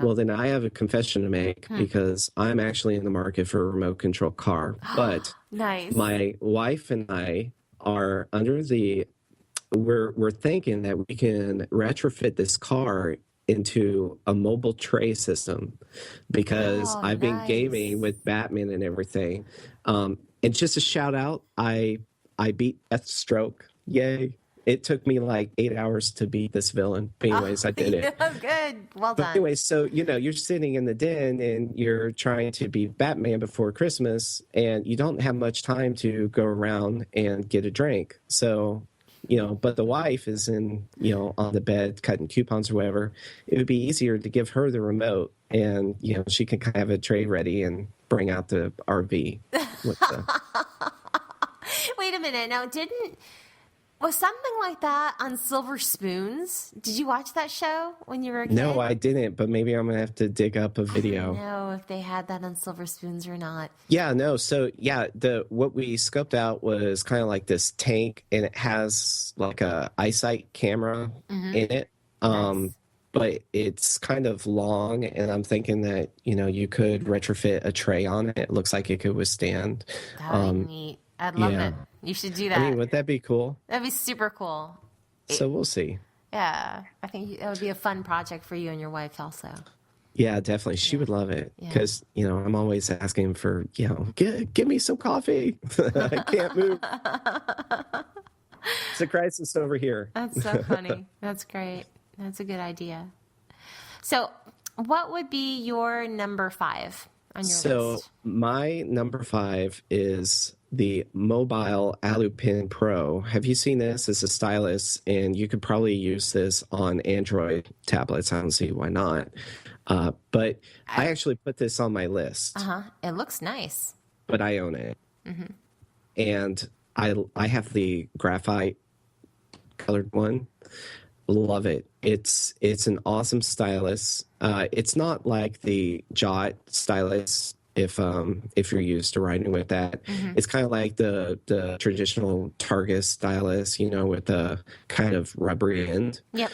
Well, then I have a confession to make because I'm actually in the market for a remote control car. But nice. My wife and I are we're thinking that we can retrofit this car into a mobile tray system because I've been gaming with Batman and everything. And just a shout out, I beat Deathstroke. Yay. It took me like 8 hours to beat this villain. But anyways, I did it. Good. Well done. But anyways, so, you're sitting in the den and you're trying to beat Batman before Christmas and you don't have much time to go around and get a drink. So but the wife is on the bed cutting coupons or whatever. It would be easier to give her the remote and, she can kind of have a tray ready and bring out the RV. Wait a minute. Now, was something like that on Silver Spoons? Did you watch that show when you were a kid? No, I didn't, but maybe I'm going to have to dig up a video. I don't know if they had that on Silver Spoons or not. Yeah, no. So, yeah, what we scoped out was kind of like this tank, and it has like a eyesight camera in it. Nice. But it's kind of long, and I'm thinking that, you could retrofit a tray on it. It looks like it could withstand. That would be neat. I'd love it. You should do that. I mean, would that be cool? That'd be super cool. So we'll see. Yeah, I think that would be a fun project for you and your wife also. Yeah, definitely. She would love it because, I'm always asking for, give me some coffee. I can't move. It's a crisis over here. That's so funny. That's great. That's a good idea. So what would be your number 5 on your list? So my number 5 is the Mobile AluPin Pro. Have you seen this? It's a stylus, and you could probably use this on Android tablets. I don't see why not. But I actually put this on my list. It looks nice. But I own it. And I have the graphite colored one. Love it. It's an awesome stylus. It's not like the Jot stylus. if you're used to writing with that. It's kind of like the traditional Targus stylus, with the kind of rubbery end. Yep.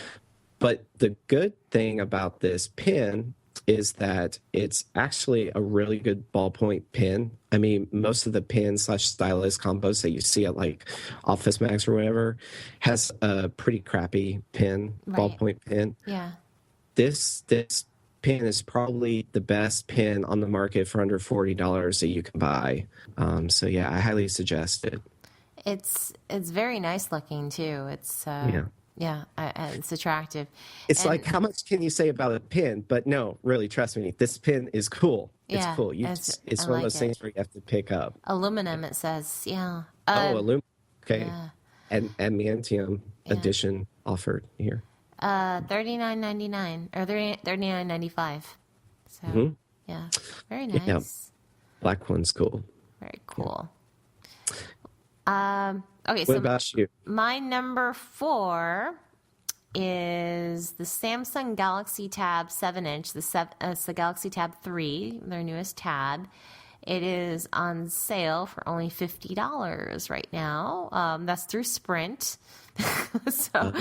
But the good thing about this pen is that it's actually a really good ballpoint pen. I mean, most of the pen slash stylus combos that you see at like Office Max or whatever has a pretty crappy pen, ballpoint pen. Yeah. This pen is probably the best pen on the market for under $40 that you can buy. So yeah, I highly suggest it. It's very nice looking too. It's it's attractive. It's like, how much can you say about a pen? But no, really, trust me, this pen is cool. It's cool. It's one of those things where you have to pick up. Aluminum, it says. Yeah. Aluminum. Okay. Yeah. And adamantium edition offered here. $39.99 or $39.95. So yeah, very nice. Yeah. Black one's cool. Very cool. Okay. What about you? My number 4 is the Samsung Galaxy Tab 7-inch. It's the Galaxy Tab 3, their newest tab. It is on sale for only $50 right now. That's through Sprint. But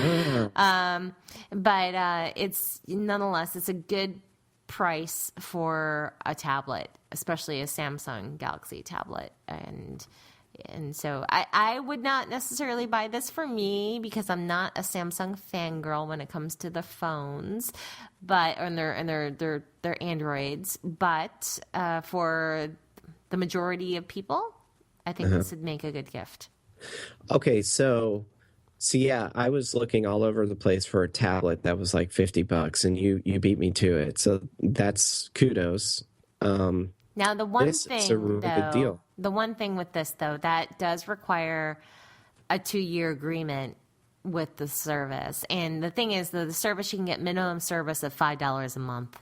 it's nonetheless, it's a good price for a tablet, especially a Samsung Galaxy tablet. And so I would not necessarily buy this for me because I'm not a Samsung fangirl when it comes to the phones, but their Androids. But for the majority of people, I think this would make a good gift. Okay, so yeah, I was looking all over the place for a tablet that was like $50, and you beat me to it. So that's kudos. Now, the one It's a really good deal. The one thing with this, though, that does require a 2-year agreement with the service. And the thing is, the service, you can get minimum service of $5 a month.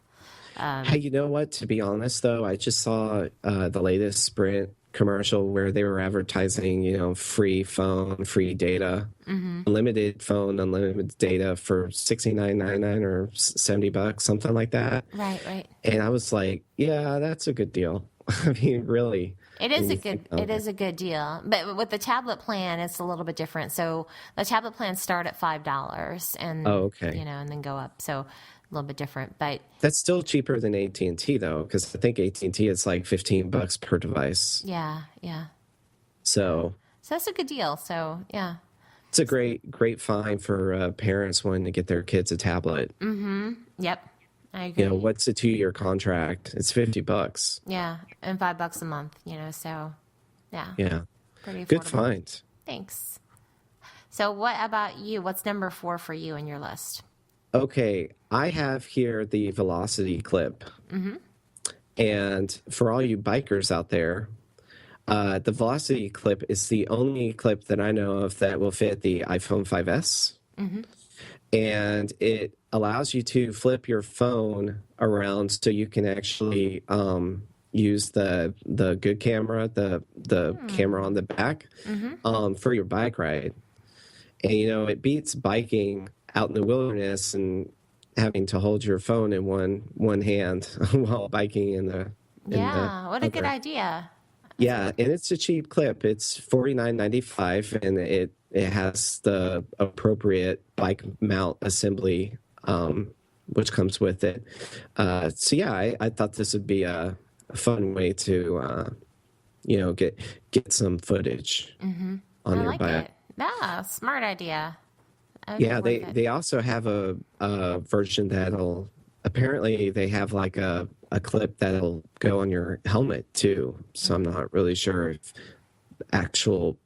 Hey, you know what? To be honest, though, I just saw the latest Sprint commercial where they were advertising, free phone, free data, unlimited phone, unlimited data for $69.99 or $70, something like that. Right. And I was like, yeah, that's a good deal. I mean, really. It is a good deal. But with the tablet plan, it's a little bit different. So the tablet plans start at $5 and and then go up. So a little bit different, but that's still cheaper than AT&T though, because I think AT&T is like $15 per device. Yeah. So that's a good deal. So yeah, it's a great find for parents wanting to get their kids a tablet. Yep, I agree. What's a 2-year contract? It's $50. Yeah, and $5 a month. So yeah, pretty affordable. Good find. Thanks. So what about you? What's number 4 for you in your list? Okay, I have here the Velocity Clip. And for all you bikers out there, the Velocity Clip is the only clip that I know of that will fit the iPhone 5S. And it allows you to flip your phone around so you can actually use the good camera, the camera on the back for your bike ride. And, it beats biking out in the wilderness and having to hold your phone in one hand while biking in the what a good idea. Yeah, and it's a cheap clip. It's $49.95, and it has the appropriate bike mount assembly, which comes with it. So yeah, I thought this would be a fun way to get some footage on your bike. It. Yeah, smart idea. Yeah, they also have a version that'll apparently they have like a clip that'll go on your helmet too. So I'm not really sure if actual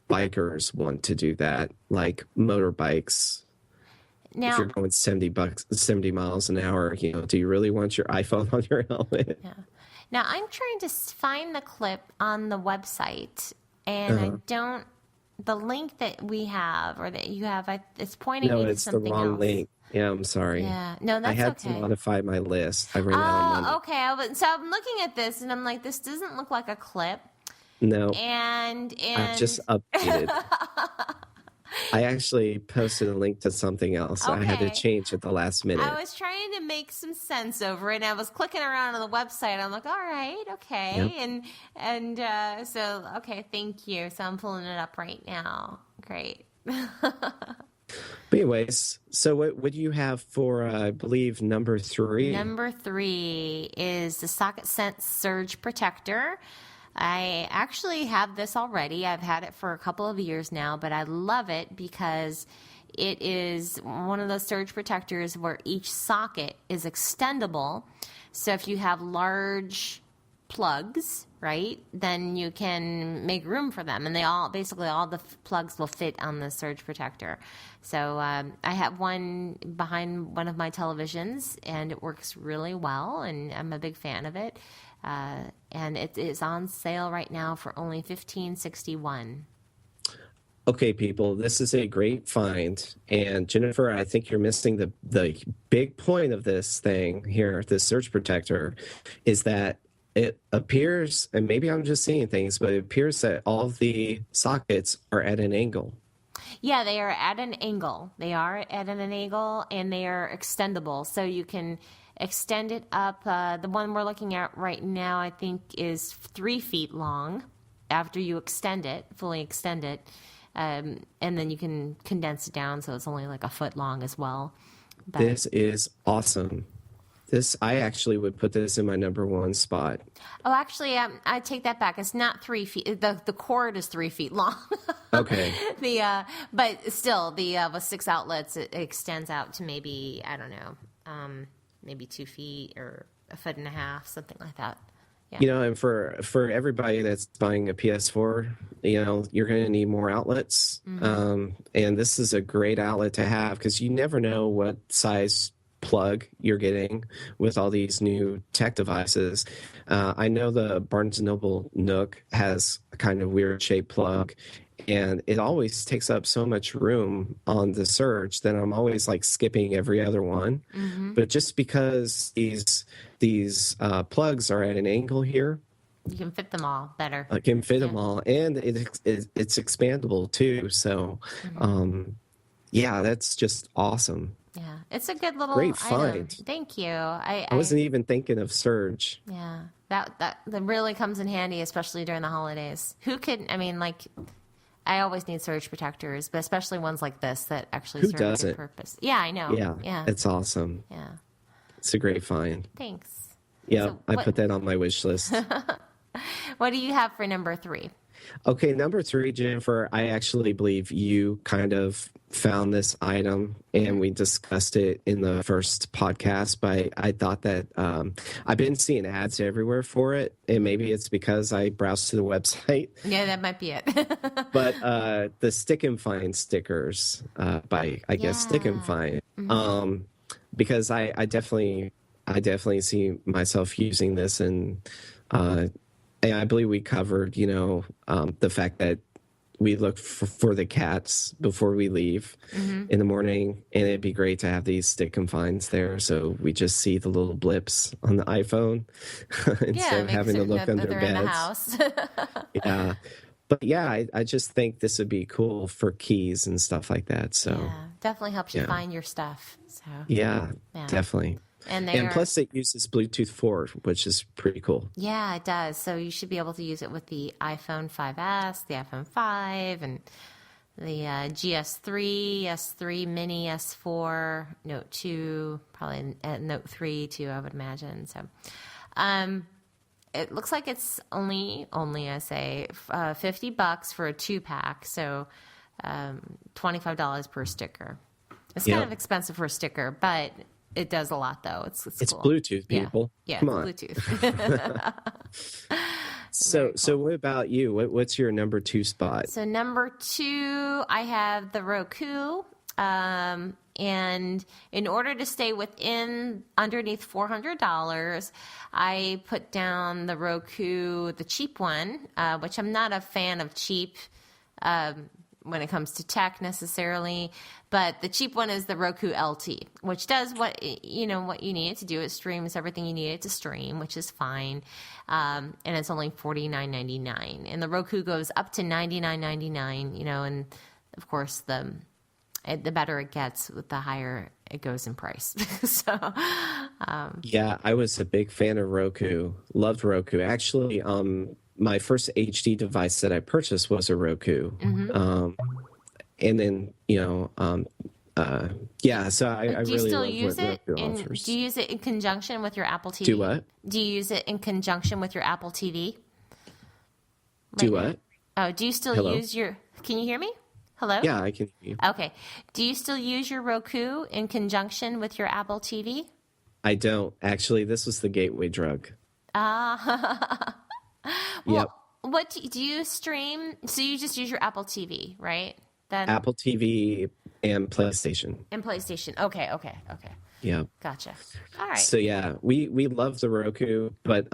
bikers want to do that, like motorbikes. Now, if you're going 70 miles an hour, do you really want your iPhone on your helmet? Yeah. Now I'm trying to find the clip on the website, and I don't. The link that we have or that you have, it's pointing me to something else. No, it's the wrong link. Yeah, I'm sorry. Yeah, no, that's okay. I had to modify my list. I ran out of money. Okay. So I'm looking at this, and I'm like, this doesn't look like a clip. No. And I just updated. I actually posted a link to something else. I had to Okay. change at the last minute. I was trying to make some sense over it, and I was clicking around on the website. I'm like, all right, Yep. okay, so okay, thank you. So I'm pulling it up right now. Great. But anyways, so what do you have for, I believe, number 3? Number 3 is the Socket Sense Surge Protector. I actually have this already. I've had it for a couple of years now, but I love it because it is one of those surge protectors where each socket is extendable. So if you have large plugs, right, then you can make room for them, and basically all the plugs will fit on the surge protector. So I have one behind one of my televisions, and it works really well, and I'm a big fan of it. And it is on sale right now for only $15.61. Okay, people, this is a great find. And Jennifer, I think you're missing the big point of this thing here, this surge protector, is that it appears, and maybe I'm just seeing things, but it appears that all of the sockets are at an angle. Yeah, they are at an angle. They are at an angle, and they are extendable. So you can extend it up. The one we're looking at right now, I think, is 3 feet long after you extend it, fully extend it. And then you can condense it down so it's only like a foot long as well. But, This is awesome. I actually would put this in my number 1 spot. oh, actually, I take that back. It's not 3 feet. The cord is 3 feet long. Okay. But still, with 6 outlets, it extends out to maybe, I don't know, maybe 2 feet or a foot and a half, something like that. Yeah. And for everybody that's buying a PS4, you're going to need more outlets. And this is a great outlet to have because you never know what size plug you're getting with all these new tech devices. I know the Barnes & Noble Nook has a kind of weird shaped plug, and it always takes up so much room on the Surge that I'm always like skipping every other one. But just because these plugs are at an angle here, You can fit them all better. I can fit them all, and it's expandable too. So, yeah, that's just awesome. Yeah, it's a good little Great item. find. Thank you. I wasn't even thinking of Surge. Yeah, that really comes in handy, especially during the holidays. I mean, like, I always need surge protectors, but especially ones like this that actually Who serve a good doesn't? purpose. Yeah, I know. Yeah, it's awesome. Yeah. It's a great find. Thanks. Yeah, So I put that on my wish list. What do you have for number 3? Okay, number 3, Jennifer, I actually believe you kind of found this item and we discussed it in the first podcast, but I thought that I've been seeing ads everywhere for it, and maybe it's because I browsed to the website. Yeah, that might be it. But the Stick and Find stickers by, I guess, Stick and Find. Because I definitely see myself using this, and I believe we covered, the fact that we look for the cats before we leave in the morning, and it'd be great to have these stick and finds there, so we just see the little blips on the iPhone instead of having to look under they're beds. in the house. Yeah, but yeah, I just think this would be cool for keys and stuff like that. So Yeah, definitely helps you find your stuff. So yeah. Definitely. And plus it uses Bluetooth 4, which is pretty cool. Yeah, it does. So you should be able to use it with the iPhone 5S, the iPhone 5, and the GS3, S3 Mini, S4, Note 2, probably Note 3 too, I would imagine. So it looks like it's only I say, $50 for a 2-pack. So $25 per sticker. It's kind of expensive for a sticker, but it does a lot, though. It's cool. Bluetooth, people. Yeah, Come on. Bluetooth. So what about you? What's your number 2 spot? So number 2, I have the Roku. And in order to stay underneath $400, I put down the Roku, the cheap one, which I'm not a fan of cheap when it comes to tech necessarily, but the cheap one is the Roku LT, which does what you need it to do. It streams everything you need it to stream, which is fine, and it's only $49.99. And the Roku goes up to $99.99, and of course, the better it gets, with the higher it goes in price. So, Yeah, I was a big fan of Roku. Loved Roku. Actually, my first HD device that I purchased was a Roku. And then, yeah, so I do you really still love use what it? Roku Do offers. you use it in conjunction with your Apple TV? Do what? Do you use it in conjunction with your Apple TV Do right now? what? Oh, do you still Hello? use your? Can you hear me? Hello? Yeah, I can hear you. Okay. Do you still use your Roku in conjunction with your Apple TV? I don't. Actually, this was the gateway drug. Ah. Yep. Well, what do you stream? So you just use your Apple TV, right? Then Apple TV and PlayStation. and PlayStation. Okay. Yeah. Gotcha. All right. So yeah, we love the Roku, but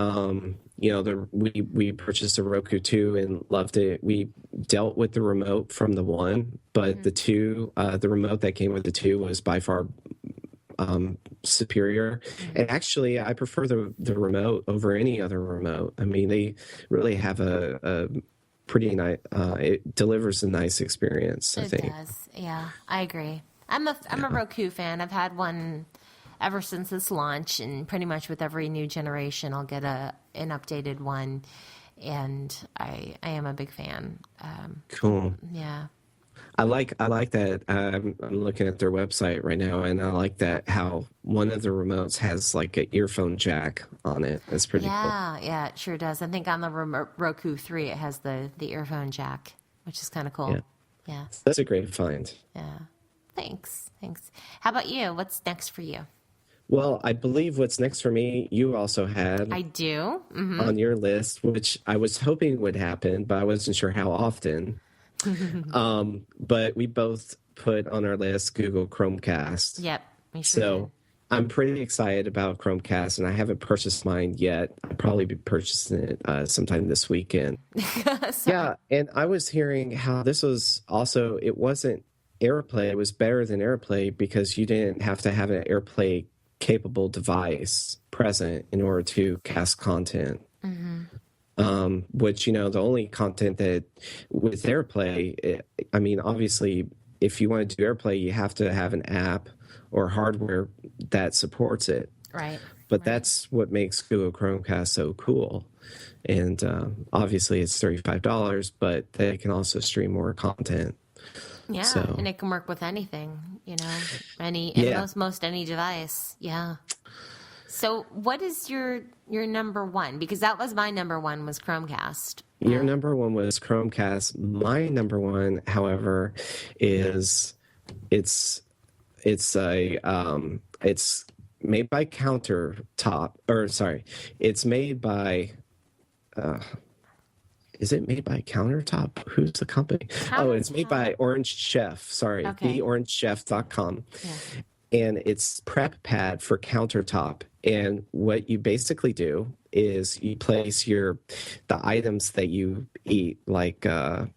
we purchased a Roku 2 and loved it. We dealt with the remote from the one, but the two, the remote that came with the two was by far superior. And actually, I prefer the remote over any other remote. I mean, they really have a pretty nice. It delivers a nice experience, I It think. does. Yeah, I agree. I'm a Roku fan. I've had one ever since its launch, and pretty much with every new generation, I'll get an updated one, and I am a big fan. Cool. Yeah. I like that. I'm looking at their website right now, and I like that how one of the remotes has like an earphone jack on it. That's pretty cool. Yeah, it sure does. I think on the Roku 3, it has the earphone jack, which is kind of cool. Yeah. Yeah. That's a great find. Yeah. Thanks. How about you? What's next for you? Well, I believe what's next for me, you also had I do. on your list, which I was hoping would happen, but I wasn't sure how often. But we both put on our list Google Chromecast. Yep. We sure So I'm pretty excited about Chromecast, and I haven't purchased mine yet. I'll probably be purchasing it sometime this weekend. did. Yeah, and I was hearing how this was also, it wasn't AirPlay, it was better than AirPlay because you didn't have to have an AirPlay capable device present in order to cast content. Which, the only content that with AirPlay, I mean, obviously, if you want to do AirPlay, you have to have an app or hardware that supports it. Right. But that's what makes Google Chromecast so cool. And obviously, it's $35, but they can also stream more content. Yeah, So, and it can work with anything, yeah. most any device. Yeah. So, what is your number one? Because that was my number one, was Chromecast. Your number one was Chromecast. My number one, however, is it's it's made by Countertop, or sorry, it's made by is it made by Countertop? Who's the company? Oh, it's made by Orange Chef. Sorry, Okay. theorangechef.com. Yeah. And it's prep pad for countertop. And what you basically do is you place the items that you eat, like it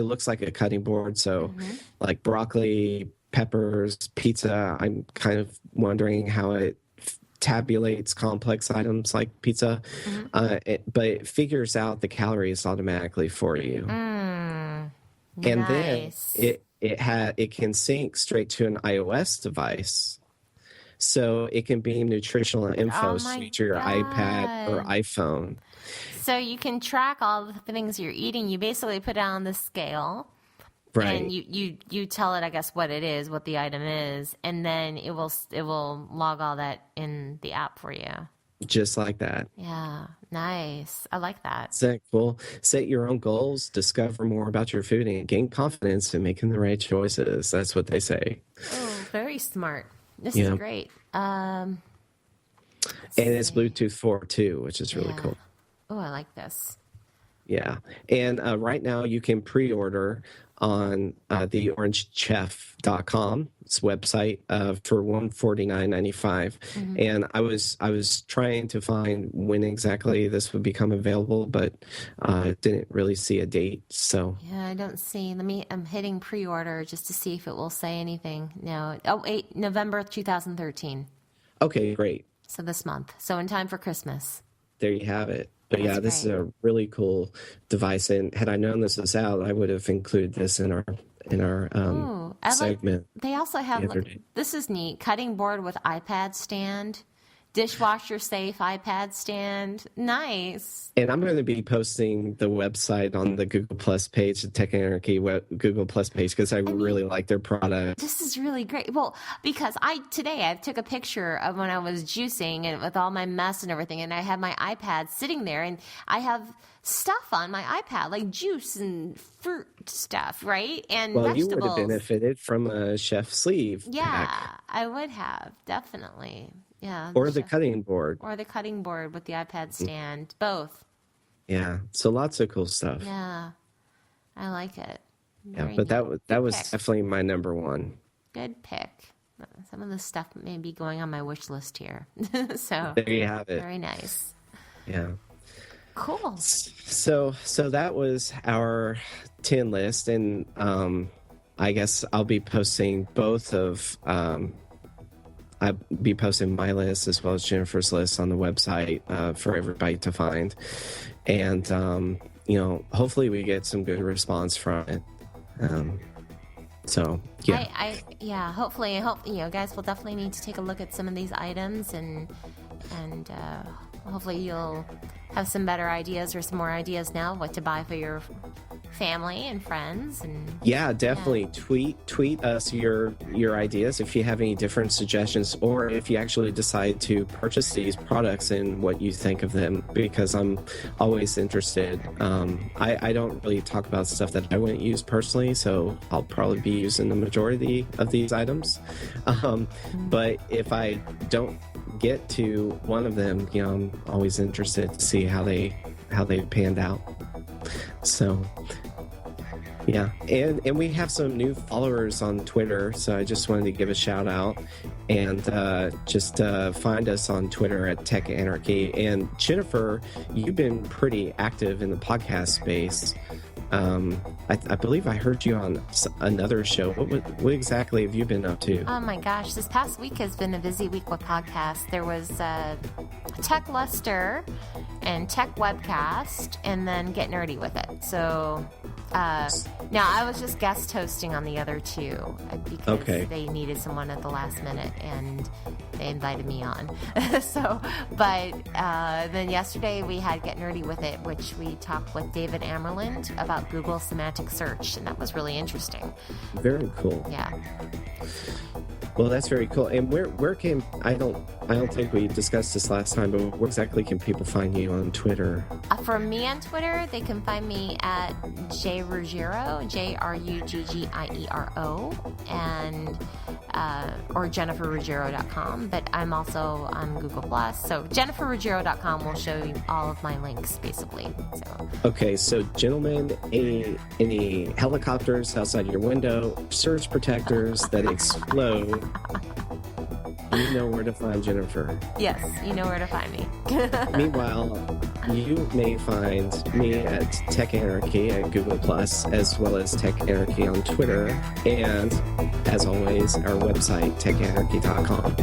looks like a cutting board. So like broccoli, peppers, pizza. I'm kind of wondering how it tabulates complex items like pizza, but it figures out the calories automatically for you. And then Nice. it can sync straight to an iOS device, so it can beam nutritional info Oh my straight to your iPad or God. iPhone. So you can track all the things you're eating. You basically put it on the scale, and Right, you tell it, I guess, what it is, what the item is, and then it will log all that in the app for you. just like that. Yeah, nice. I like that. Isn't that cool? Set your own goals, discover more about your food, and gain confidence in making the right choices. That's what they say. Oh, very smart. This is Yeah. great. And it's see. Bluetooth 4 too, which is really Yeah. cool. Oh, I like this. Yeah. And right now you can pre-order on the orangechef.com website for $149.95. And I was trying to find when exactly this would become available, but didn't really see a date. So Yeah, I don't see. I'm hitting pre-order just to see if it will say anything. No. Oh, wait, November 2013. okay, great. So this month. So in time for Christmas. There you have it. But That's yeah, this is great. a really cool device, and had I known this was out, I would have included this in our Ooh, I like. segment They also the have. other Look, day. this is neat. Cutting board with iPad stand, dishwasher safe iPad stand. Nice. And I'm going to be posting the website on the Google Plus page, the Tech Anarchy Google Plus page, because I I mean, really like their product. this is really great. Well, because I took a picture of when I was juicing and with all my mess and everything, and I had my iPad sitting there, and I have stuff on my iPad like juice and fruit stuff, right? And Well, you would have vegetables. benefited from a chef sleeve pack Yeah, I would have definitely. Yeah, or the cutting board. or the cutting board with the iPad stand. Both. Yeah, so lots of cool stuff. Yeah, I like it. Yeah, Very but neat. that Good was pick. definitely my number one. Good pick. Some of the stuff may be going on my wish list here. So There you have it. very nice. Yeah. Cool. So that was our 10 list, and I guess I'll be posting both of I'll be posting my list as well as Jennifer's list on the website for everybody to find, and hopefully we get some good response from it. So yeah, Yeah, hopefully, guys will definitely need to take a look at some of these items and hopefully you'll have some better ideas or some more ideas now what to buy for your family and friends and yeah, definitely tweet us your ideas if you have any different suggestions, or if you actually decide to purchase these products and what you think of them, because I'm always interested. I don't really talk about stuff that I wouldn't use personally, so I'll probably be using the majority of these items. But if I don't get to one of them, I'm always interested to see how they panned out. So yeah, and we have some new followers on Twitter, so I just wanted to give a shout out, and just find us on Twitter at Tech Anarchy. And Jennifer, you've been pretty active in the podcast space. I believe I heard you on another show. What exactly have you been up to? oh my gosh, this past week has been a busy week with podcasts. There was Tech Luster and Tech Webcast, and then Get Nerdy with It. So now I was just guest hosting on the other two because they needed someone at the last minute, and they invited me on. Then yesterday we had Get Nerdy with It, which we talked with David Amerland about Google semantic search, and that was really interesting. Very cool. Yeah. Well, that's very cool. And where can I don't think we discussed this last time, but where exactly can people find you on Twitter? For me on Twitter, they can find me at Ruggiero, Ruggiero, and or JenniferRuggiero.com. But I'm also on Google Plus, so JenniferRuggiero.com will show you all of my links, basically. So Okay, so gentlemen, any helicopters outside your window, surge protectors that explode, you know where to find Jennifer. yes, you know where to find me. Meanwhile, you may find me at Tech Anarchy at Google Plus, as well as Tech Anarchy on Twitter, and as always, our website, techanarchy.com.